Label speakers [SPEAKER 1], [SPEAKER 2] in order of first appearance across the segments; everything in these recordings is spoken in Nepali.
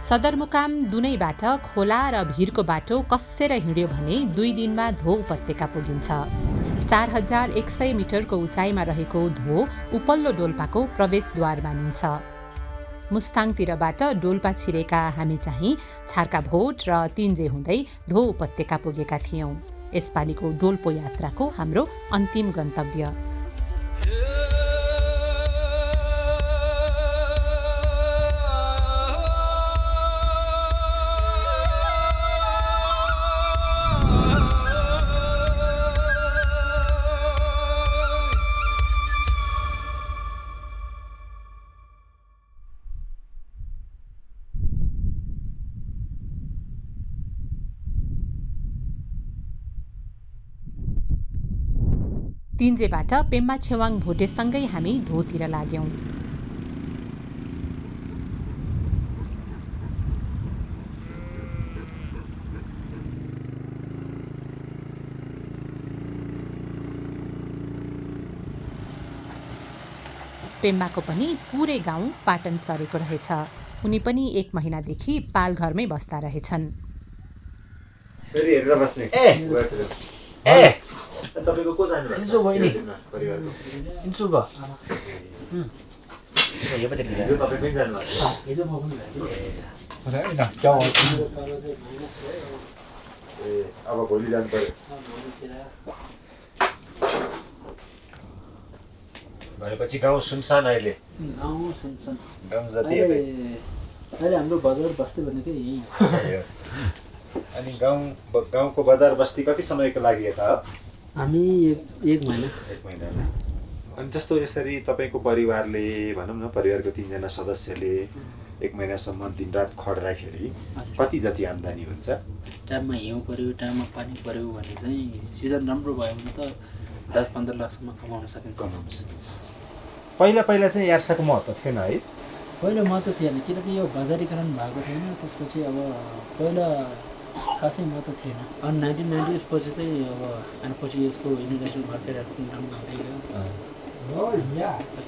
[SPEAKER 1] सदरमुकाम दुनैबाट खोला र भिरको बाटो कस्सेर हिँड्यो भने 2 दिनमा धो उपत्यका पुगिन्छ। 4100 मिटरको उचाइमा रहेको धो उपल्लो डोल्पाको प्रवेशद्वार मानिन्छ। मुस्ताङतिरबाट डोल्पा छिरेका हामी चाहिँ छार्काभोट र तिन्जे हुँदै धो उपत्यका पुगेका थियौं। यसपालिको डोल्पो यात्राको हाम्रो अन्तिम गन्तव्य। तिन्जेबाट पेम्बा छेवाङ भोटेसँगै हामी धोतिर लाग्यौं। पेम्बाको पनि पुरै गाउँ पाटन सरेको रहेछ। उनी पनि 1 महिनादेखि पालघरमै बस्दा रहेछन्।
[SPEAKER 2] तपाईको को जानु भएको छ?
[SPEAKER 3] बहिनी
[SPEAKER 2] हिजो तपाईकै जानु भएको?
[SPEAKER 3] हिजो म पनि
[SPEAKER 2] अब भोलि जानु पर्यो। भनेपछि गाउँ सुनसान अहिले।
[SPEAKER 3] गाउँ सुनसान।
[SPEAKER 2] गाउँ जति
[SPEAKER 3] अहिले हाम्रो बजार बस्ती भनेकै यही
[SPEAKER 2] हो। अनि गाउँको बजार बस्ती कति समयको लागि यता हो?
[SPEAKER 3] हामी एक महिना।
[SPEAKER 2] 1 महिना। अनि जस्तो यसरी तपाईँको परिवारले भनौँ न परिवारको 3 जना सदस्यले 1 महिनासम्म दिनरात खट्दाखेरि कति जति आम्दानी हुन्छ?
[SPEAKER 3] टाइममा हिउँ पर्यो, टाइममा पानी पर्यो भने चाहिँ सिजन राम्रो भयो भने त 10-15 लाखसम्म कमाउन सकिन्छ।
[SPEAKER 2] पहिला चाहिँ यार्साको महत्त्व थिएन है?
[SPEAKER 3] पहिला महत्त्व थिएन किनकि यो बजारीकरण भएको थिएन। त्यसपछि अब पहिला खासै महत्त्व थिएन। अनि 1990s पछि चाहिँ अनि पछि यसको इन्टरनेसनल मार्केटहरू पनि राम्रो हुँदै गयो।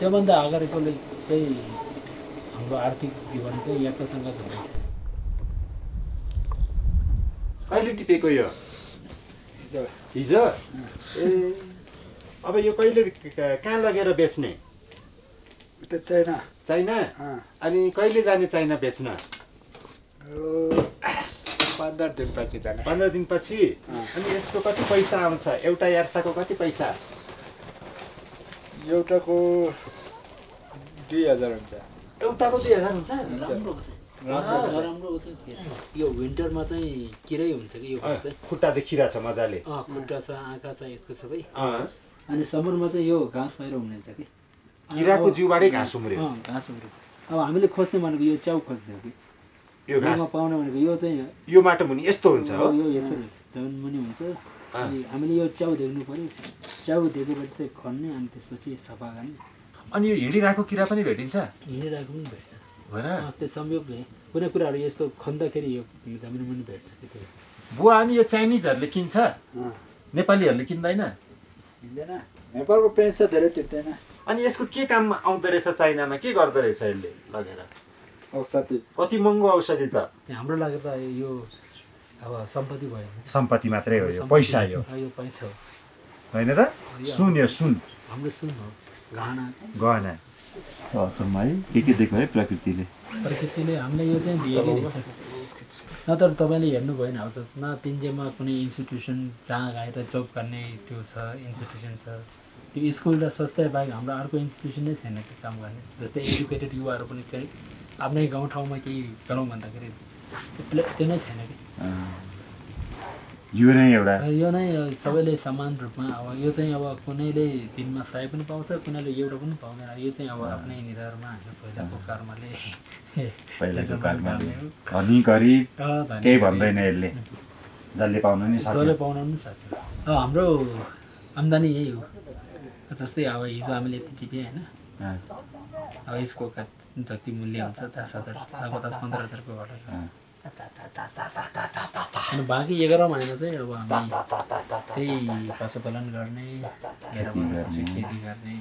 [SPEAKER 3] त्योभन्दा अगाडिकोले चाहिँ हाम्रो आर्थिक जीवन चाहिँ यात्रासँग जोडिन्छ।
[SPEAKER 2] कहिले टिपेको यो? हिजो? ए अब यो कहिले कहाँ लगेर बेच्ने? चाइना? अनि कहिले जाने चाइना बेच्न?
[SPEAKER 3] 15 दिनपछि जाने।
[SPEAKER 2] 15 दिनपछि? अनि यसको कति पैसा आउँछ? एउटा यार्साको कति पैसा?
[SPEAKER 4] एउटाको 2000 हुन्छ।
[SPEAKER 2] एउटाको 2000 हुन्छ?
[SPEAKER 3] राम्रो हो त। यो विन्टरमा चाहिँ किरै हुन्छ कि यो चाहिँ
[SPEAKER 2] खुट्टा देखिरा छ मजाले।
[SPEAKER 3] खुट्टा छ, आँखा छ यसको सबै।
[SPEAKER 2] अनि
[SPEAKER 3] समरमा चाहिँ यो घाँस बाहिर हुनेछ कि
[SPEAKER 2] किराको जिउबाटै घाँस उम्रियो।
[SPEAKER 3] घाँस उम्रियो। अब हामीले खोज्ने भनेको यो च्याउ खोज्ने हो कि
[SPEAKER 2] यो घाँस
[SPEAKER 3] पाउने भनेको यो चाहिँ
[SPEAKER 2] यो माटो मुनि यस्तो हुन्छ हो?
[SPEAKER 3] यो यसरी जमिन हुन्छ। अनि हामीले यो च्याउ देख्नु पर्यो। च्याउ देखेपछि चाहिँ खन्ने अनि त्यसपछि सफा गर्ने।
[SPEAKER 2] अनि यो हिँडिरहेको किरा पनि भेटिन्छ?
[SPEAKER 3] हिँडिरहेको पनि भेट्छ
[SPEAKER 2] होइन?
[SPEAKER 3] त्यो संयोगले कुनै कुराहरू यस्तो खन्दाखेरि यो जमिन पनि भेट्छ।
[SPEAKER 2] बुवा अनि यो चाइनिजहरूले किन्छ? नेपालीहरूले किन्दैन?
[SPEAKER 4] हिँड्दैन। नेपालको पेन्स छ धेरै टिप्दैन।
[SPEAKER 2] अनि यसको के काम आउँदो रहेछ? चाइनामा के गर्दो रहेछ यसले लगेर?
[SPEAKER 4] औषधि।
[SPEAKER 2] कति महँगो औषधि त?
[SPEAKER 3] हाम्रो लागि त यो अब सम्पत्ति भयो।
[SPEAKER 2] सम्पत्ति मात्रै हो, यो पैसा हो।
[SPEAKER 3] यो पैसा हो
[SPEAKER 2] होइन त? सुन यो सुन
[SPEAKER 3] हाम्रो सुन हो।
[SPEAKER 2] गहना अचम्म है। के दिएको है प्रकृतिले
[SPEAKER 3] हामीले यो चाहिँ दिएकै रहेछ। नत्र तपाईँले हेर्नुभयो भने अब न तिन्जेमा कुनै इन्स्टिट्युसन जहाँ गएर जब गर्ने त्यो छ इन्स्टिट्युसन छ। त्यो स्कुल र स्वास्थ्य बाहेक हाम्रो अर्को इन्स्टिट्युसन नै छैन कि काम गर्ने। जस्तै एजुकेटेड युवाहरू पनि केही आफ्नै गाउँठाउँमा केही गरौँ भन्दाखेरि त्यो नै छैन कि।
[SPEAKER 2] यो नै
[SPEAKER 3] सबैले समान रूपमा अब यो चाहिँ अब कुनैले दिनमा 100 पनि पाउँछ, कुनैले एउटा पनि पाउँदैन। यो चाहिँ अब आफ्नै निधारमा हाम्रो पहिलाको कर्मले
[SPEAKER 2] धनी गरिब केही भन्दैन यसले। जसले पाउन नि
[SPEAKER 3] सक्छ। हाम्रो आम्दानी यही हो। जस्तै अब हिजो हामीले यति टिप्यौँ होइन, अब यसको जति मूल्य हुन्छ 10,000 अब 10-15 हजारको घटेर अनि बाँकी 11 महिना चाहिँ अब हामी त्यही पशुपालन गर्ने, खेती गर्ने।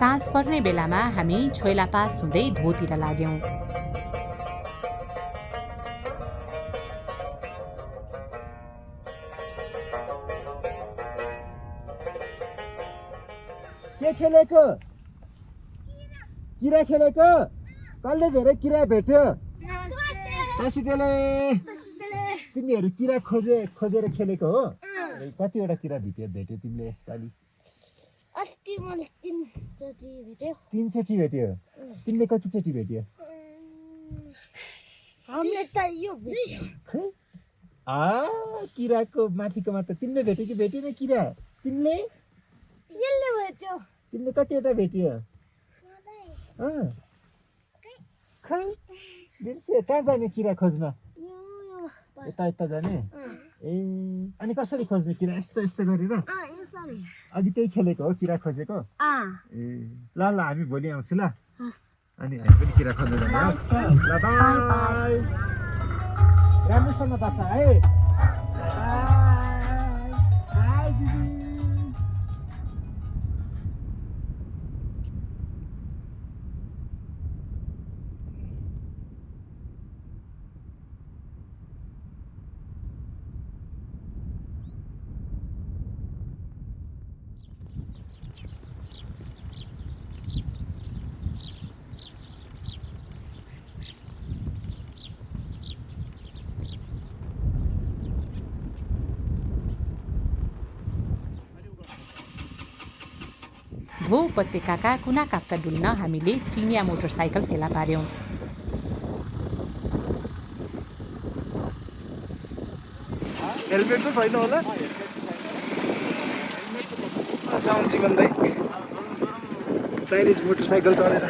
[SPEAKER 1] साँझ पर्ने बेलामा हामी छोइला पास हुँदै धोतिर लाग्यौं।
[SPEAKER 2] के खेलेको? किरा खेलेको? कसले धेरै किरा भेट्यो? तसिदेले तिमीहरू किरा खोजेर खेलेको हो? कतिवटा किरा भेट्यो तिमीले यसपालि?
[SPEAKER 5] अस्ति मैले 3 चोटि भेट्यो।
[SPEAKER 2] 3 चोटि भेट्यो। तिमीले कति चोटि भेट्यो?
[SPEAKER 5] हामीले त यो भेट्यो।
[SPEAKER 2] किराको माथिकोमा त तिमीले भेट्यो कि भेटेन किरा? तिमीले?
[SPEAKER 5] यसले भेट्यो।
[SPEAKER 2] तिमीले कतिवटा भेट्यो? खै बिर्से कहाँ जाने किरा खोज्न? यता जाने? ए अनि कसरी खोज्ने किरा? यस्तो गरेर? अघि त्यही खेलेको हो किरा खोजेको? ए ल हामी भोलि आउँछु ल। अनि हामी पनि किरा खोज्न जाने ल। बाई राम्रोसँग बस है। बाई दिदी।
[SPEAKER 1] धो उपत्यकाका कुना काप्चा डुल्न हामीले चिनिया मोटरसाइकल फेला पार्यौं।
[SPEAKER 6] हेलमेट त छैन होला? जाउँ जीवन दाइ चाइनिज मोटरसाइकल चढेर।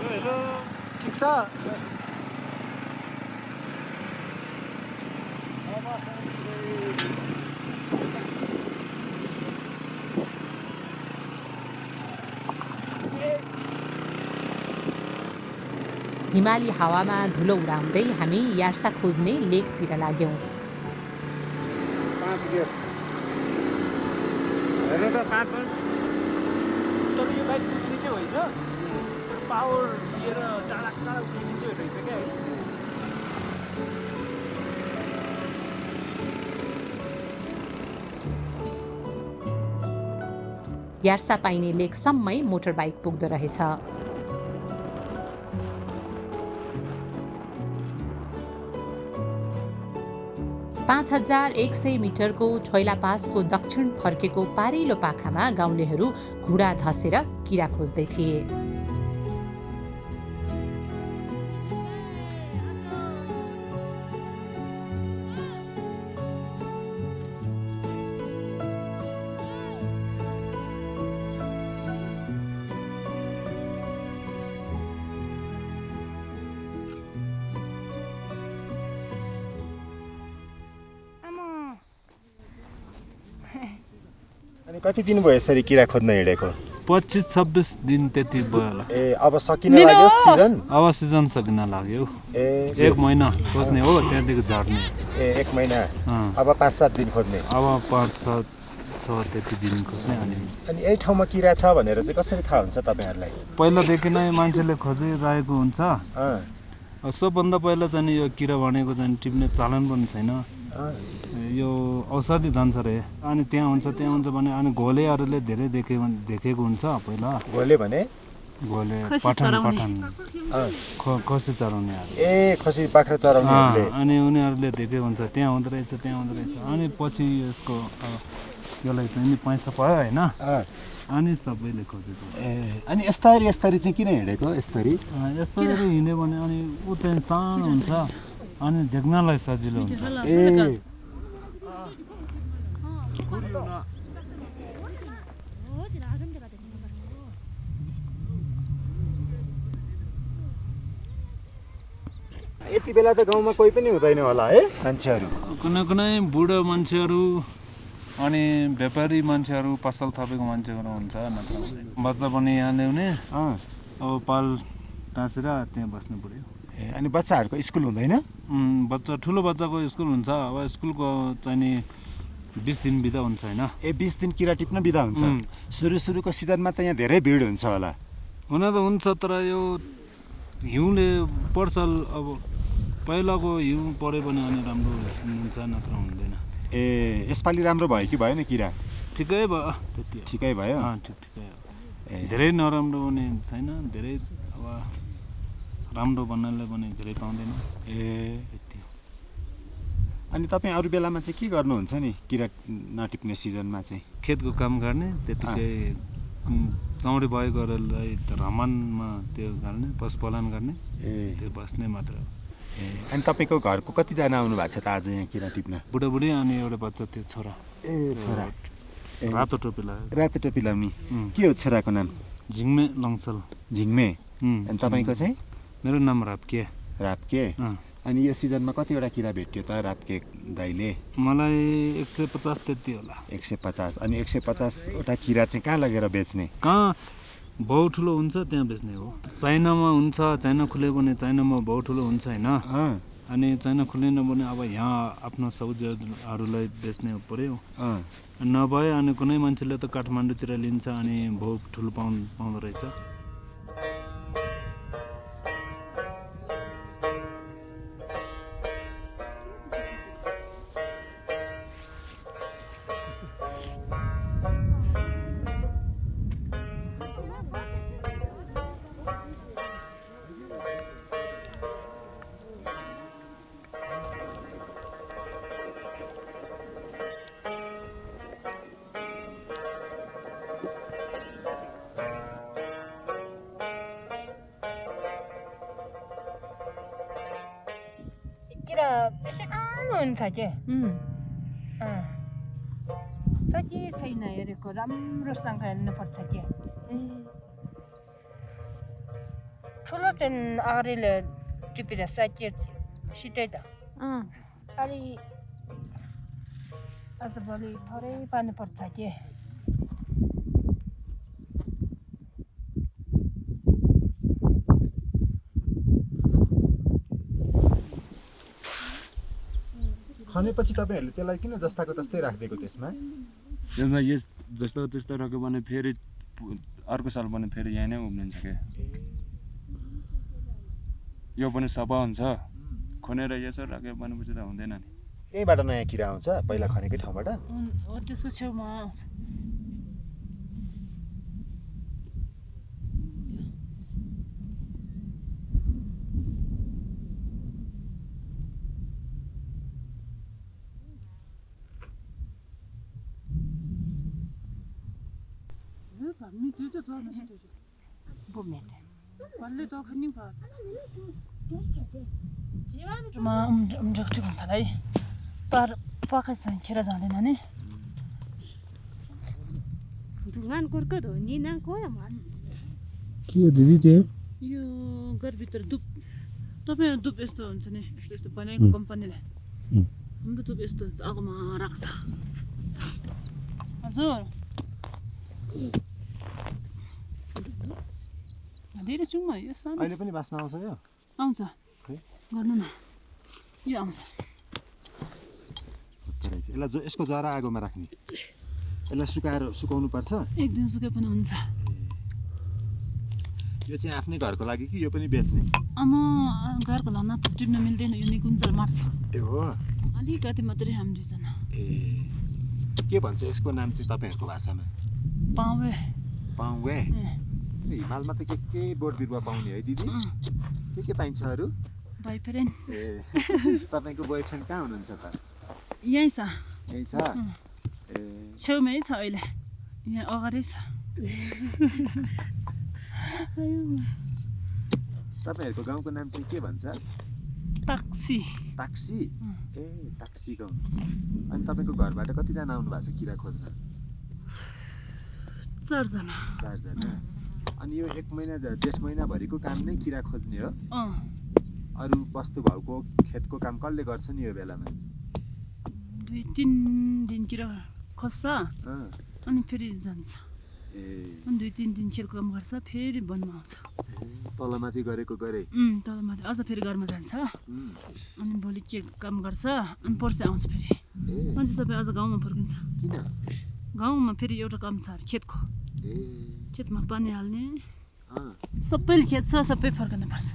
[SPEAKER 6] हेलो ठिक छ?
[SPEAKER 1] हिमाली हावामा धुलो उडाउँदै हामी यार्सा खोज्ने लेकतिर लाग्यौं।
[SPEAKER 6] हेर्नु त 5 मिनट तर यो बाइक कुद्ने चाहिँ होइन, पावर लिएर टाढा कुद्ने चाहिँ रहेछ क्या है।
[SPEAKER 1] यार्सा पाइने लेकसम्मै मोटर बाइक पुग्दो रहेछ। 5100 मिटरको छोइला पासको दक्षिण फर्केको पारिलो पाखामा गाउँलेहरू घुँडा धसेर किरा खोज्दै थिए।
[SPEAKER 2] अनि कति दिन भयो यसरी किरा खोज्न हिँडेको?
[SPEAKER 7] 25-26 दिन त्यति भयो होला।
[SPEAKER 2] ए अब सकिन लाग्यो सिजन?
[SPEAKER 7] अब सिजन सकिन लाग्यो।
[SPEAKER 2] ए
[SPEAKER 7] 1 महिना खोज्ने हो, त्यहाँदेखि झर्ने।
[SPEAKER 2] ए 1 महिना। अब 5-7 दिन खोज्ने।
[SPEAKER 7] अब 5-7 त्यति दिन खोज्ने।
[SPEAKER 2] अनि यही ठाउँमा किरा छ भनेर चाहिँ कसरी थाहा हुन्छ तपाईहरुलाई?
[SPEAKER 7] पहिलादेखि नै मान्छेले खोजिरहेको हुन्छ। सबभन्दा पहिला चाहिँ यो किरा भनेको चाहिँ टिप्ने चलन पनि छैन। यो औषधि जान्छ रे, अनि त्यहाँ हुन्छ भने अनि घोलेहरूले धेरै देखेको हुन्छ पहिला।
[SPEAKER 2] घोले भने?
[SPEAKER 7] घोले पठान खसी चराउनेहरू।
[SPEAKER 2] ए खसी बाख्रा चराउनेहरूले।
[SPEAKER 7] अनि उनीहरूले देखेको हुन्छ त्यहाँ हुँदो रहेछ अनि पछि यसको यसलाई चाहिँ पैसा पायो होइन, अनि सबैले खोजेको।
[SPEAKER 2] ए अनि यस्तरी चाहिँ किन हिँडेको? यस्तरी
[SPEAKER 7] हिँड्यो भने अनि ऊ चाहिँ सानो हुन्छ अनि देख्नलाई सजिलो हुन्छ।
[SPEAKER 2] ए यति बेला त गाउँमा कोही पनि हुँदैन होला है मान्छेहरू?
[SPEAKER 7] कुनै बुढो मान्छेहरू अनि व्यापारी मान्छेहरू, पसल थपेको मान्छेहरू हुन्छ। नत्र बच्चा पनि यहाँ ल्याउने, अब पाल टाँसेर त्यहाँ बस्नु पर्यो।
[SPEAKER 2] अनि बच्चाहरूको स्कुल हुँदैन?
[SPEAKER 7] बच्चा ठुलो बच्चाको स्कुल हुन्छ, अब स्कुलको चाहिँ नि 20 दिन बिदा हुन्छ होइन।
[SPEAKER 2] 20 दिन किरा टिप्न बिदा हुन्छ। सुरुको सिजनमा त यहाँ धेरै भिड हुन्छ होला।
[SPEAKER 7] हुन त हुन्छ, तर यो हिउँले पर्छ। अब पहिलाको हिउँ पऱ्यो भने अनि राम्रो हुन्छ, नत्र हुँदैन।
[SPEAKER 2] यसपालि राम्रो भयो कि भएन किरा?
[SPEAKER 7] ठिकै भयो, त्यति
[SPEAKER 2] ठिकै भयो।
[SPEAKER 7] ठिकै हो। धेरै नराम्रो भने छैन, धेरै अब राम्रो भन्नाले भने धेरै पाउँदैन। त्यति हो।
[SPEAKER 2] अनि तपाईँ अरू बेलामा चाहिँ के गर्नुहुन्छ नि किरा नटिप्ने सिजनमा चाहिँ?
[SPEAKER 7] खेतको काम गर्ने, त्यतिकै चौडी भएकोहरूलाई रमानमा त्यो गर्ने, पशुपालन गर्ने, त्यो बस्ने मात्र हो।
[SPEAKER 2] अनि तपाईँको घरको कतिजना आउनु भएको छ त आज यहाँ किरा टिप्न?
[SPEAKER 7] बुढाबुढी अनि एउटा बच्चा, त्यो छोरा।
[SPEAKER 2] छोरा
[SPEAKER 7] रातो टोपी लगायो।
[SPEAKER 2] रातो टोपी लाउने। के हो छोराको नाम?
[SPEAKER 7] झिङ्मे लङ्सल।
[SPEAKER 2] झिङ्मे। अनि तपाईँको चाहिँ?
[SPEAKER 7] मेरो नाम राप्के।
[SPEAKER 2] राप्के। अनि यो सिजनमा कतिवटा किरा भेट्यो त राप्के दाइले?
[SPEAKER 7] मलाई 150 त्यति होला।
[SPEAKER 2] 150। अनि 150वटा किरा चाहिँ कहाँ लगेर बेच्ने?
[SPEAKER 7] कहाँ भाउ ठुलो हुन्छ त्यहाँ बेच्ने हो। चाइनामा हुन्छ, चाइना खुल्यो भने चाइनामा भाउ ठुलो हुन्छ होइन। अनि चाइना खुलेन भने अब यहाँ आफ्नो सब्जीहरूलाई बेच्ने पऱ्यो। नभए अनि कुनै मान्छेले त काठमाडौँतिर लिन्छ अनि भाउ ठुलो पाउँदो रहेछ।
[SPEAKER 5] किरा सानो हुन्छ के सकी छैन हेरेको, राम्रोसँग हेर्नुपर्छ के। ठुलो चाहिँ अगाडिले टिपेर साइड सिधै त अलि आजभोलि थोरै पार्नुपर्छ के।
[SPEAKER 2] खनेपछि तपाईँहरूले त्यसलाई किन जस्ताको तस्तै राखिदिएको त्यसमा?
[SPEAKER 7] त्यसमा यस जस्तो त्यस्तो राख्यो भने फेरि अर्को साल पनि फेरि यहाँ नै उम्रिन्छ क्या। यो पनि सफा हुन्छ, खनेर यसो राख्यो भनेपछि त हुँदैन नि।
[SPEAKER 2] यहीँबाट नयाँ किरा आउँछ पहिला खनेकै ठाउँबाट?
[SPEAKER 1] त्यसको छेउमा आउँछ। उम्रेको हुन्छ है तर पकाइसँग खेर जाँदैन नि।
[SPEAKER 2] के हो दिदी त्यो?
[SPEAKER 1] यो घरभित्र धुप, तपाईँको धुप यस्तो हुन्छ नि, यस्तो यस्तो बनाएको कम्पनीले। हाम्रो धुप यस्तो आगोमा राख्छ। हजुर धेरै चुङ्मा यो सानो
[SPEAKER 2] अहिले पनि बास्ना आउँछ यो?
[SPEAKER 1] आउँछ, गर्नु न, यो आउँछ।
[SPEAKER 2] यसलाई यसको जरा आगोमा राख्ने, यसलाई सुकाउनु पर्छ।
[SPEAKER 1] एक दिन सुके पनि हुन्छ।
[SPEAKER 2] यो चाहिँ आफ्नै घरको लागि कि यो पनि बेच्ने?
[SPEAKER 1] घरको लान त टिप्न मिल्दैन, यो निकुञ्चल मार्छ।
[SPEAKER 2] ए हो,
[SPEAKER 1] अलिकति मात्रै हामी दुईजना।
[SPEAKER 2] के भन्छ यसको नाम चाहिँ तपाईँहरूको भाषामा?
[SPEAKER 1] पावे।
[SPEAKER 2] पाउवे? हिमालमा त के बोट बिरुवा पाउने है दिदी? के पाइन्छ अरू?
[SPEAKER 1] बोयफ्रेन्ड।
[SPEAKER 2] तपाईँको बोयफ्रेन्ड कहाँ हुनुहुन्छ त?
[SPEAKER 1] यहीँ छ।
[SPEAKER 2] यहीँ छ?
[SPEAKER 1] छेउमै छ अहिले, यहाँ अगाडि छ।
[SPEAKER 2] तपाईँहरूको गाउँको नाम चाहिँ के भन्छ?
[SPEAKER 1] टाक्सी।
[SPEAKER 2] टाक्सी? टाक्सी गाउँ। अनि तपाईँको घरबाट कतिजना आउनु भएको छ किरा खोज्न?
[SPEAKER 1] 4 जना।
[SPEAKER 2] 4 जना। अनि यो 1 महिना जेठ महिनाभरिको काम नै किरा खोज्ने हो? अरू वस्तु भाउको खेतको काम कसले गर्छ नि यो बेलामा?
[SPEAKER 1] 2-3 दिन किरा खोज्छ अनि फेरि जान्छ।
[SPEAKER 8] अनि 2-3 दिनखेर काम गर्छ फेरि वनमा आउँछ
[SPEAKER 2] तलमाथि गरेको गरे
[SPEAKER 8] तल माथि अझ फेरि घरमा जान्छ अनि भोलि के काम गर्छ अनि पर्सि आउँछ फेरि अनि सबै अझ गाउँमा फर्किन्छ
[SPEAKER 2] किन
[SPEAKER 8] गाउँमा फेरि एउटा काम छ खेतको खेतमा पानी हाल्ने सबैले खेत छ सबै फर्कन पर्छ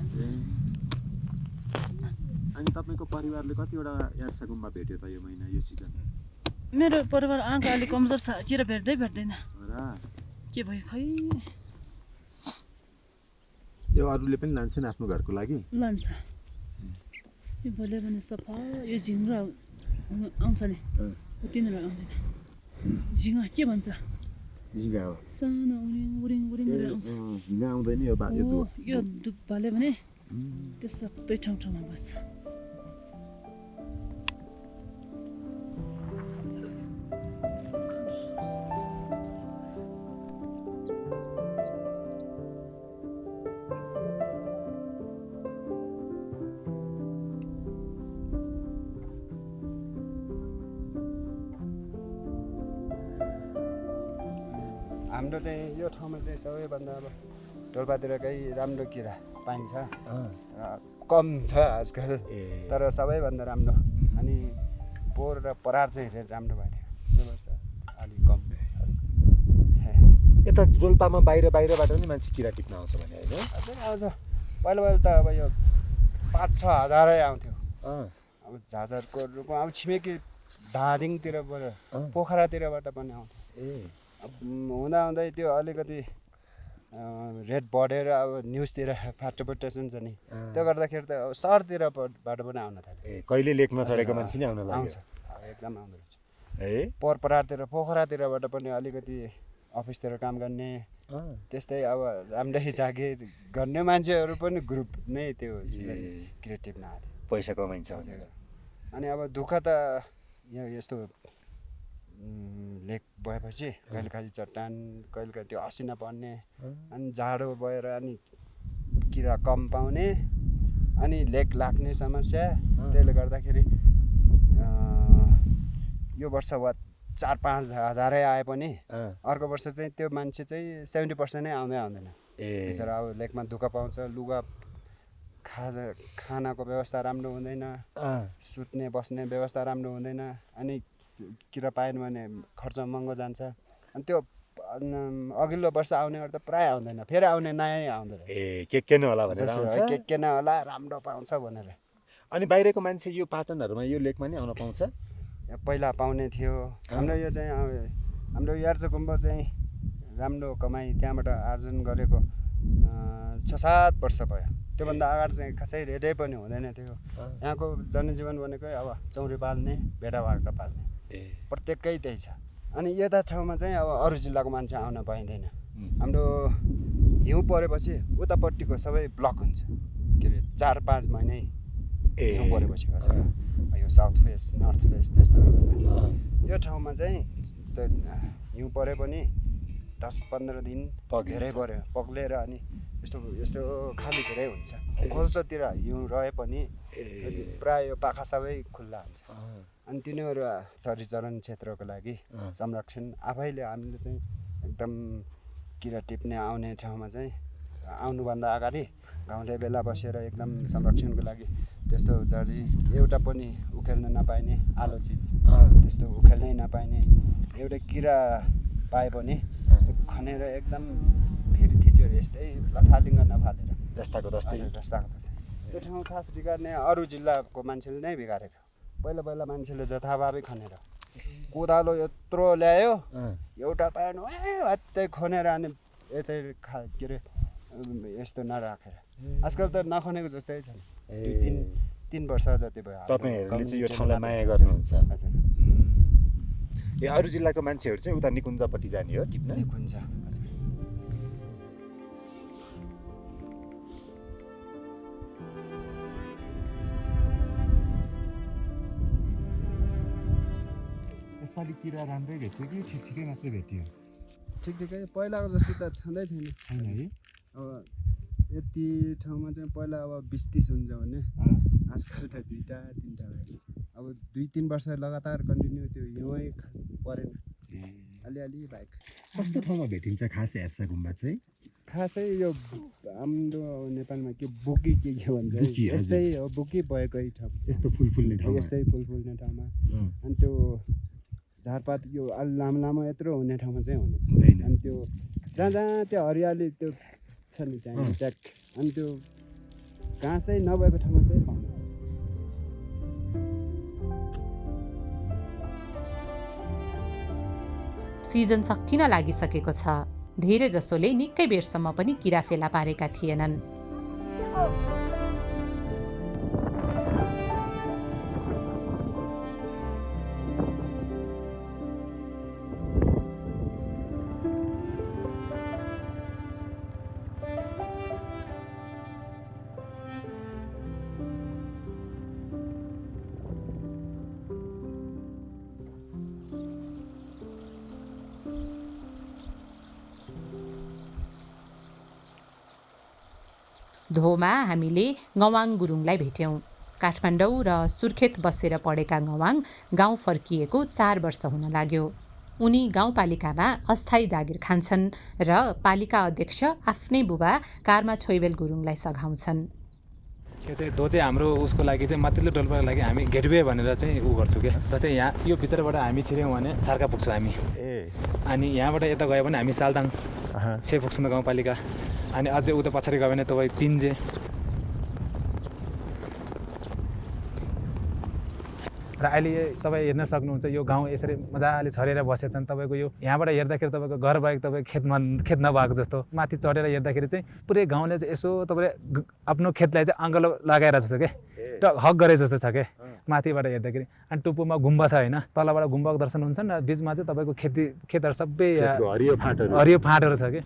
[SPEAKER 2] अनि तपाईँको परिवारले कतिवटा यार्सा गुम्बा भेट्यो त यो महिना यो सिजन
[SPEAKER 8] मेरो परिवार आँखा अलिक कमजोर छ किरा भेट्दैन
[SPEAKER 2] र
[SPEAKER 8] के भयो खै
[SPEAKER 2] यो अरूले पनि लान्छन् आफ्नो घरको लागि
[SPEAKER 8] लान्छ यो भोलि भने सफा यो झिङ्गा आउँछ नि तिनीहरू आउँदैन झिङ्गा के भन्छ
[SPEAKER 2] झिङ्गा हो
[SPEAKER 8] सानो उरिङ गरेर आउँछ
[SPEAKER 2] झिङ्गा आउँदैन
[SPEAKER 8] यो धुप भाल्यो भने त्यो सबै ठाउँमा बस्छ
[SPEAKER 9] हाम्रो चाहिँ यो ठाउँमा चाहिँ सबैभन्दा अब डोल्पातिरकै राम्रो किरा पाइन्छ कम छ आजकल तर सबैभन्दा राम्रो अनि पोहोर र परार चाहिँ राम्रो भएको थियो यो वर्ष अलिक कम
[SPEAKER 2] यता डोल्पामा बाहिरबाट पनि मान्छे किरा टिप्न आउँछ भने होइन
[SPEAKER 9] अझै आउँछ पहिला त अब यो 5-6 हजारै आउँथ्यो अब झाझरको अब छिमेकी धादिङतिरबाट पोखरातिरबाट पनि आउँथ्यो हुँदा त्यो अलिकति रेट बढेर अब न्युजतिर एडभर्टाइजमेन्ट छ नि त्यो गर्दाखेरि त अब सहरतिरबाट पनि आउन थाल्यो
[SPEAKER 2] कहिले लेख्न चढेको मान्छे नै आउन लाग्यो
[SPEAKER 9] आउँछ एकदम आउँदो रहेछ पोखरातिर पोखरातिरबाट पनि अलिकति अफिसतिर काम गर्ने त्यस्तै अब राम्रै जागिर गर्ने मान्छेहरू पनि ग्रुप नै त्यो क्रिएटिभमा आयो
[SPEAKER 2] पैसा कमाइन्छ
[SPEAKER 9] अनि अब दुःख त यस्तो लेक भएपछि कहिलेकाहीँ चट्टान कहिलेकाहीँ त्यो असिना पर्ने अनि जाडो भएर अनि किरा कम पाउने अनि लेक लाग्ने समस्या त्यसले गर्दाखेरि यो वर्ष 4-5 हजारै आए पनि अर्को वर्ष चाहिँ त्यो मान्छे चाहिँ 70% नै आउँदैन बिचरा अब लेकमा दुःख पाउँछ लुगा खानाको व्यवस्था राम्रो हुँदैन सुत्ने बस्ने व्यवस्था राम्रो हुँदैन अनि किरा पाएन भने खर्च महँगो जान्छ अनि त्यो अघिल्लो वर्ष आउनेहरू त प्राय आउँदैन फेरि आउने नयाँ आउँदो रहेछ
[SPEAKER 2] के नै होला भनेर
[SPEAKER 9] के नै होला राम्रो पाउँछ भनेर
[SPEAKER 2] अनि बाहिरको मान्छे यो पाटनहरूमा यो लेकमा नि आउन पाउँछ
[SPEAKER 9] पहिला पाउने थियो हाम्रो यो चाहिँ हाम्रो यार्चो गुम्बा चाहिँ राम्रो कमाइ त्यहाँबाट आर्जन गरेको 6-7 वर्ष भयो त्योभन्दा अगाडि चाहिँ खासै रेटै पनि हुँदैन थियो यहाँको जनजीवन भनेकै अब चौरी पाल्ने भेडा बाख्रा पाल्ने प्रत्येककै त्यही छ अनि यता ठाउँमा चाहिँ अब अरू जिल्लाको मान्छे आउन पाइँदैन हाम्रो हिउँ परेपछि उतापट्टिको सबै ब्लक हुन्छ के अरे 4-5 महिनै हिउँ परेपछि यो साउथ वेस्ट नर्थ वेस्ट त्यस्तोहरू गर्दा यो ठाउँमा चाहिँ हिउँ परे पनि 10-15 दिन धेरै पऱ्यो पग्लेर अनि यस्तो खाली धेरै हुन्छ खोल्सोतिर हिउँ रहे पनि प्राय यो पाखा सबै खुल्ला हुन्छ अनि तिनीहरू चरीचरण क्षेत्रको लागि संरक्षण आफैले हामीले चाहिँ एकदम किरा टिप्ने आउने ठाउँमा चाहिँ आउनुभन्दा अगाडि गाउँले बेला बसेर एकदम संरक्षणको लागि त्यस्तो जरी एउटा पनि उखेल्न नपाइने आलो चिज त्यस्तो उखेल्नै नपाइने एउटा किरा पाए पनि खनेर एकदम फेरि थिचेर यस्तै लथालिङ्ग नफालेर
[SPEAKER 2] जस्ताको तस्तै
[SPEAKER 9] यो ठाउँ खास बिगार्ने अरू जिल्लाको मान्छेले नै बिगारेको पहिला मान्छेले जथाभावी खनेर कोदालो यत्रो ल्यायो एउटा पाएन हत्तै खनेर अनि यतै के अरे यस्तो नराखेर आजकल त नखनेको जस्तै छ 2-3 वर्ष जति भयो
[SPEAKER 2] तपाईँहरूले चाहिँ यो ठाउँलाई माया गर्नुहुन्छ
[SPEAKER 9] हजुर
[SPEAKER 2] यो अरू जिल्लाको मान्छेहरू चाहिँ उता निकुञ्जपट्टि जाने हो टिप्न
[SPEAKER 9] निकुञ्ज हजुर
[SPEAKER 2] यसपालि किरा राम्रै भेट्यो कि ठिकै मात्रै भेट्यो
[SPEAKER 9] ठिकै पहिलाको जस्तो त छँदै छैन
[SPEAKER 2] है
[SPEAKER 9] अब यति ठाउँमा चाहिँ पहिला अब 20-30 हुन्छ भने आजकल त 2-3 भयो अब 2-3 वर्ष लगातार कन्टिन्यू त्यो हिउँै परेन अलिअलि बाहेक
[SPEAKER 2] कस्तो ठाउँमा भेटिन्छ खास हेर्सा गुम्बा चाहिँ?
[SPEAKER 9] खासै यो हाम्रो नेपालमा के बुकी के भन्छ
[SPEAKER 2] बुकी, हजुर।
[SPEAKER 9] यस्तै हो बुकी भएकै ठाउँ
[SPEAKER 2] यस्तो फुल्ने ठाउँमा
[SPEAKER 9] यस्तै फुल फुल्ने ठाउँमा अनि त्यो झारपात यो अलि लामो लामो यत्रो हुने ठाउँमा चाहिँ हुँदैन
[SPEAKER 2] हुँदैन।
[SPEAKER 9] अनि त्यो जहाँ जहाँ त्यो हरियाली त्यो छ नि त्यहाँ ट्याक अनि त्यो घाँसै नभएको ठाउँमा चाहिँ पाउँदैन।
[SPEAKER 1] सिजन सकिन लागिसकेको छ। धेरै जसोले निकै बेरसम्म पनि किरा फेला पारेका थिएनन्। धोमा हामीले गवाङ गुरुङलाई भेट्यौँ। काठमाडौँ र सुर्खेत बसेर पढेका गवाङ गाउँ फर्किएको 4 वर्ष हुन लाग्यो। उनी गाउँपालिकामा अस्थायी जागिर खान्छन् र पालिका अध्यक्ष आफ्नै बुबा कार्मा छोइवेल गुरुङलाई सघाउँछन्।
[SPEAKER 10] यो चाहिँ दो चाहिँ हाम्रो उसको लागि चाहिँ माथिल्लो डोल्पाको लागि हामी गेटवे भनेर चाहिँ ऊ गर्छौँ क्या। जस्तै यहाँ यो भित्रबाट हामी छिर्यौँ भने छर्का पुग्छौँ हामी। अनि यहाँबाट यता गयो भने हामी सालदाङ से पुग्छौँ गाउँपालिका। अनि अझै उता पछाडि गयो भने तपाईँ तिन्जे। र अहिले तपाईँ हेर्न सक्नुहुन्छ यो गाउँ यसरी मजाले छरेर बसेछन्। तपाईँको यो यहाँबाट हेर्दाखेरि तपाईँको घर बाहेक तपाईँ खेत नभएको जस्तो माथि चढेर हेर्दाखेरि चाहिँ पुरै गाउँले चाहिँ यसो तपाईँले आफ्नो खेतलाई चाहिँ अङ्गलो लगाइरहेको छ क्या, हक गरे जस्तो छ क्या माथिबाट हेर्दाखेरि। अनि टुप्पोमा गुम्बा छ होइन, तलबाट गुम्बाको दर्शन हुन्छ र बिचमा चाहिँ तपाईँको खेतहरू सबै हरियो फाँटहरू छ कि।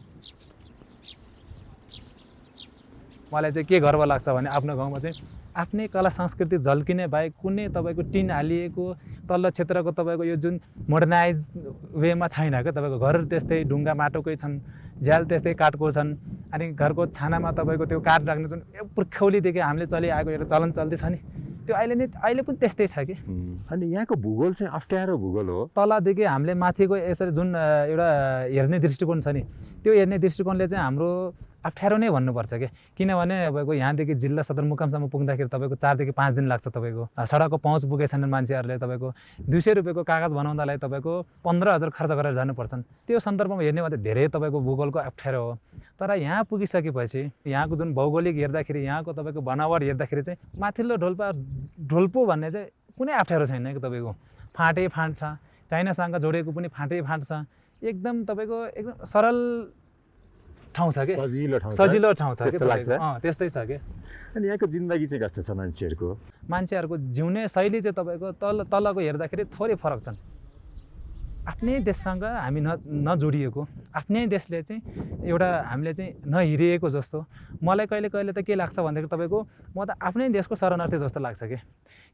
[SPEAKER 10] मलाई चाहिँ के गर्व लाग्छ भने आफ्नो गाउँमा चाहिँ आफ्नै कला संस्कृति झल्किने बाहेक कुनै तपाईँको टिन हालिएको तल्लो क्षेत्रको तपाईँको यो जुन मोडर्नाइज वेमा छैन क्या। तपाईँको घरहरू त्यस्तै ढुङ्गा माटोकै छन्, झ्याल त्यस्तै काठको छन्। अनि घरको छानामा तपाईँको त्यो काठ राख्ने जुन पुर्खौलीदेखि हामीले चलिआएको एउटा चलन चल्दैछ नि, त्यो अहिले पनि त्यस्तै छ कि।
[SPEAKER 2] अनि यहाँको भूगोल चाहिँ अप्ठ्यारो भूगोल हो।
[SPEAKER 10] तलदेखि हामीले माथिको यसरी जुन एउटा हेर्ने दृष्टिकोण छ नि, त्यो हेर्ने दृष्टिकोणले चाहिँ हाम्रो अप्ठ्यारो नै भन्नुपर्छ कि। किनभने तपाईँको यहाँदेखि जिल्ला सदरमुकामसम्म पुग्दाखेरि तपाईँको 4 देखि 5 दिन लाग्छ। तपाईँको सडकको पहुँच पुगे छैनन् मान्छेहरूले। तपाईँको 200 रुपियाँको कागज बनाउँदालाई तपाईँको 15,000 खर्च गरेर जानुपर्छन्। त्यो सन्दर्भमा हेर्ने भने धेरै तपाईँको भूगोलको अप्ठ्यारो हो। तर यहाँ पुगिसकेपछि यहाँको जुन भौगोलिक हेर्दाखेरि यहाँको तपाईँको बनावट हेर्दाखेरि चाहिँ माथिल्लो ढोल्पो भन्ने चाहिँ कुनै अप्ठ्यारो छैन कि। तपाईँको फाँटै फाँट छ, चाइनासँग जोडेको पनि फाँटै फाँट छ। एकदम तपाईँको एकदम सरल ठाउँ छ कि, सजिलो ठाउँ छ कि त्यस्तै छ कि।
[SPEAKER 2] अनि यहाँको जिन्दगी चाहिँ कस्तो छ
[SPEAKER 10] मान्छेहरूको जिउने शैली चाहिँ तपाईँको तलको हेर्दाखेरि थोरै फरक छन्। आफ्नै देशसँग हामी नजोडिएको, आफ्नै देशले चाहिँ एउटा हामीले चाहिँ नहिरिएको जस्तो मलाई कहिले कहिले त के लाग्छ भन्दाखेरि तपाईँको म त आफ्नै देशको शरणार्थी जस्तो लाग्छ कि।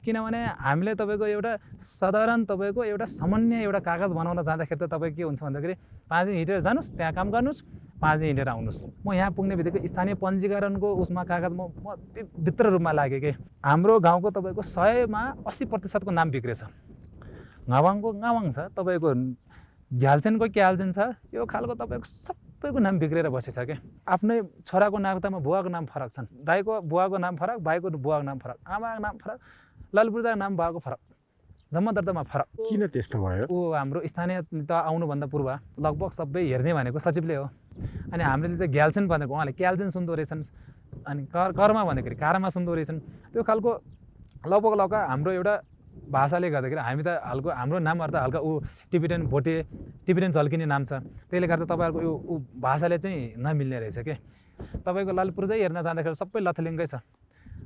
[SPEAKER 10] किनभने हामीले तपाईँको एउटा साधारण तपाईँको एउटा सामान्य एउटा कागज बनाउन जाँदाखेरि त तपाईँ के हुन्छ भन्दाखेरि 5 दिन हिँडेर जानुहोस्, त्यहाँ काम गर्नुहोस्, 5 दिन हिँडेर आउनुहोस्। म यहाँ पुग्ने बित्तिकै स्थानीय पञ्जीकरणको उसमा कागज म भित्र रूपमा लागेँ कि। हाम्रो गाउँको तपाईँको 100मा 80% नाम बिग्रेछ। गावाङको गावाङ छ, तपाईँको घ्याल्छेनको क्याल्छेन छ, यो खालको तपाईँको सबैको नाम बिग्रेर बसेछ क्या। आफ्नै छोराको नागरिकतामा बुवाको नाम फरक छन्, दाइको बुवाको नाम फरक, भाइको बुवाको नाम फरक, आमाको नाम फरक, ललपुर्जाको नाम भएको फरक, जम्मा दर्तामा फरक।
[SPEAKER 2] किन त्यस्तो भयो?
[SPEAKER 10] हाम्रो स्थानीय त आउनुभन्दा पूर्व लगभग सबै हेर्ने भनेको सचिवले हो। अनि हामीले चाहिँ घ्याल्छेन भनेको उहाँले क्याल्छेन सुन्दो रहेछन्, अनि कर्मा भनेखेरि कारमा सुन्दो रहेछन्। त्यो खालको लगभग हाम्रो एउटा भाषाले गर्दाखेरि हामी त हाम्रो नामहरू त हल्का टिबिटेन भोटे टिबिटेन झल्किने नाम छ। त्यसले गर्दा तपाईँहरूको यो भाषाले चाहिँ नमिल्ने रहेछ कि। तपाईँको ललितपुर चाहिँ हेर्न जाँदाखेरि सबै लथलिङ्गै छ।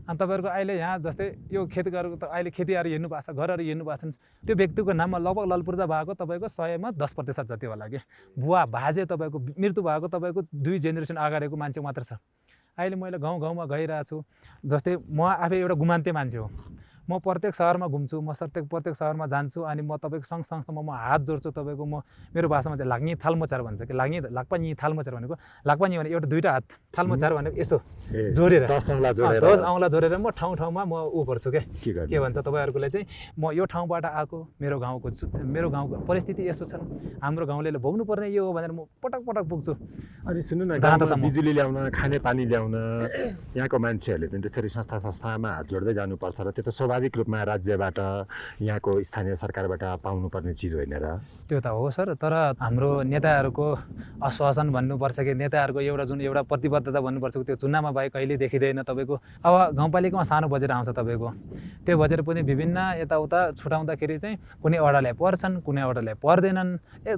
[SPEAKER 10] अनि तपाईँहरूको अहिले यहाँ जस्तै यो खेतीहरूको त अहिले खेतीहरू हेर्नु भएको छ, घरहरू हेर्नु भएको छ, त्यो व्यक्तिको नाममा लगभग ललितपुर्जा भएको तपाईँको 100मा 10% जति होला कि। बुवा बाजे तपाईँको मृत्यु भएको तपाईँको 2 जेनेरेसन अगाडिको मान्छे मात्र छ। अहिले मैले गाउँमा गइरहेको छु। जस्तै म आफै एउटा गुमान्ते मान्छे हो, म प्रत्येक शहरमा घुम्छु, म प्रत्येक शहरमा जान्छु अनि म तपाईँको सँगसँगमा म हात जोड्छु तपाईँको म मेरो भाषामा चाहिँ लाग्ने थालमोचार भन्छ कि लाग्पा नि थालमोचार भनेको लाग्पा नि भने एउटा दुईवटा हात थालमोचार भनेको यसो जोडेर
[SPEAKER 2] 10 औँला
[SPEAKER 10] जोडेर म ठाउँमा म ऊ गर्छु के भन्छ तपाईँहरूलाई चाहिँ म यो ठाउँबाट आएको मेरो गाउँको परिस्थिति यस्तो छ हाम्रो गाउँले भोग्नुपर्ने यो हो भनेर म पटक पुग्छु।
[SPEAKER 2] अनि सुन्नु न गाउँमा बिजुली ल्याउन खाने पानी ल्याउन यहाँको मान्छेहरूले चाहिँ त्यसरी संस्थामा हात जोड्दै जानुपर्छ र त्यो त स्वाभाविक रूपमा राज्यबाट यहाँको स्थानीय सरकारबाट पाउनुपर्ने चिज होइन र?
[SPEAKER 10] त्यो त हो सर, तर हाम्रो नेताहरूको आश्वासन भन्नुपर्छ कि नेताहरूको एउटा प्रतिबद्धता भन्नुपर्छ त्यो चुनावमा बाहेक कहिले देखिँदैन तपाईँको। अब गाउँपालिकामा सानो बजेट आउँछ तपाईँको, त्यो बजेट पनि विभिन्न यताउता छुटाउँदाखेरि चाहिँ कुनै वडालाई पर्छन् कुनै वडालाई पर्दैनन्,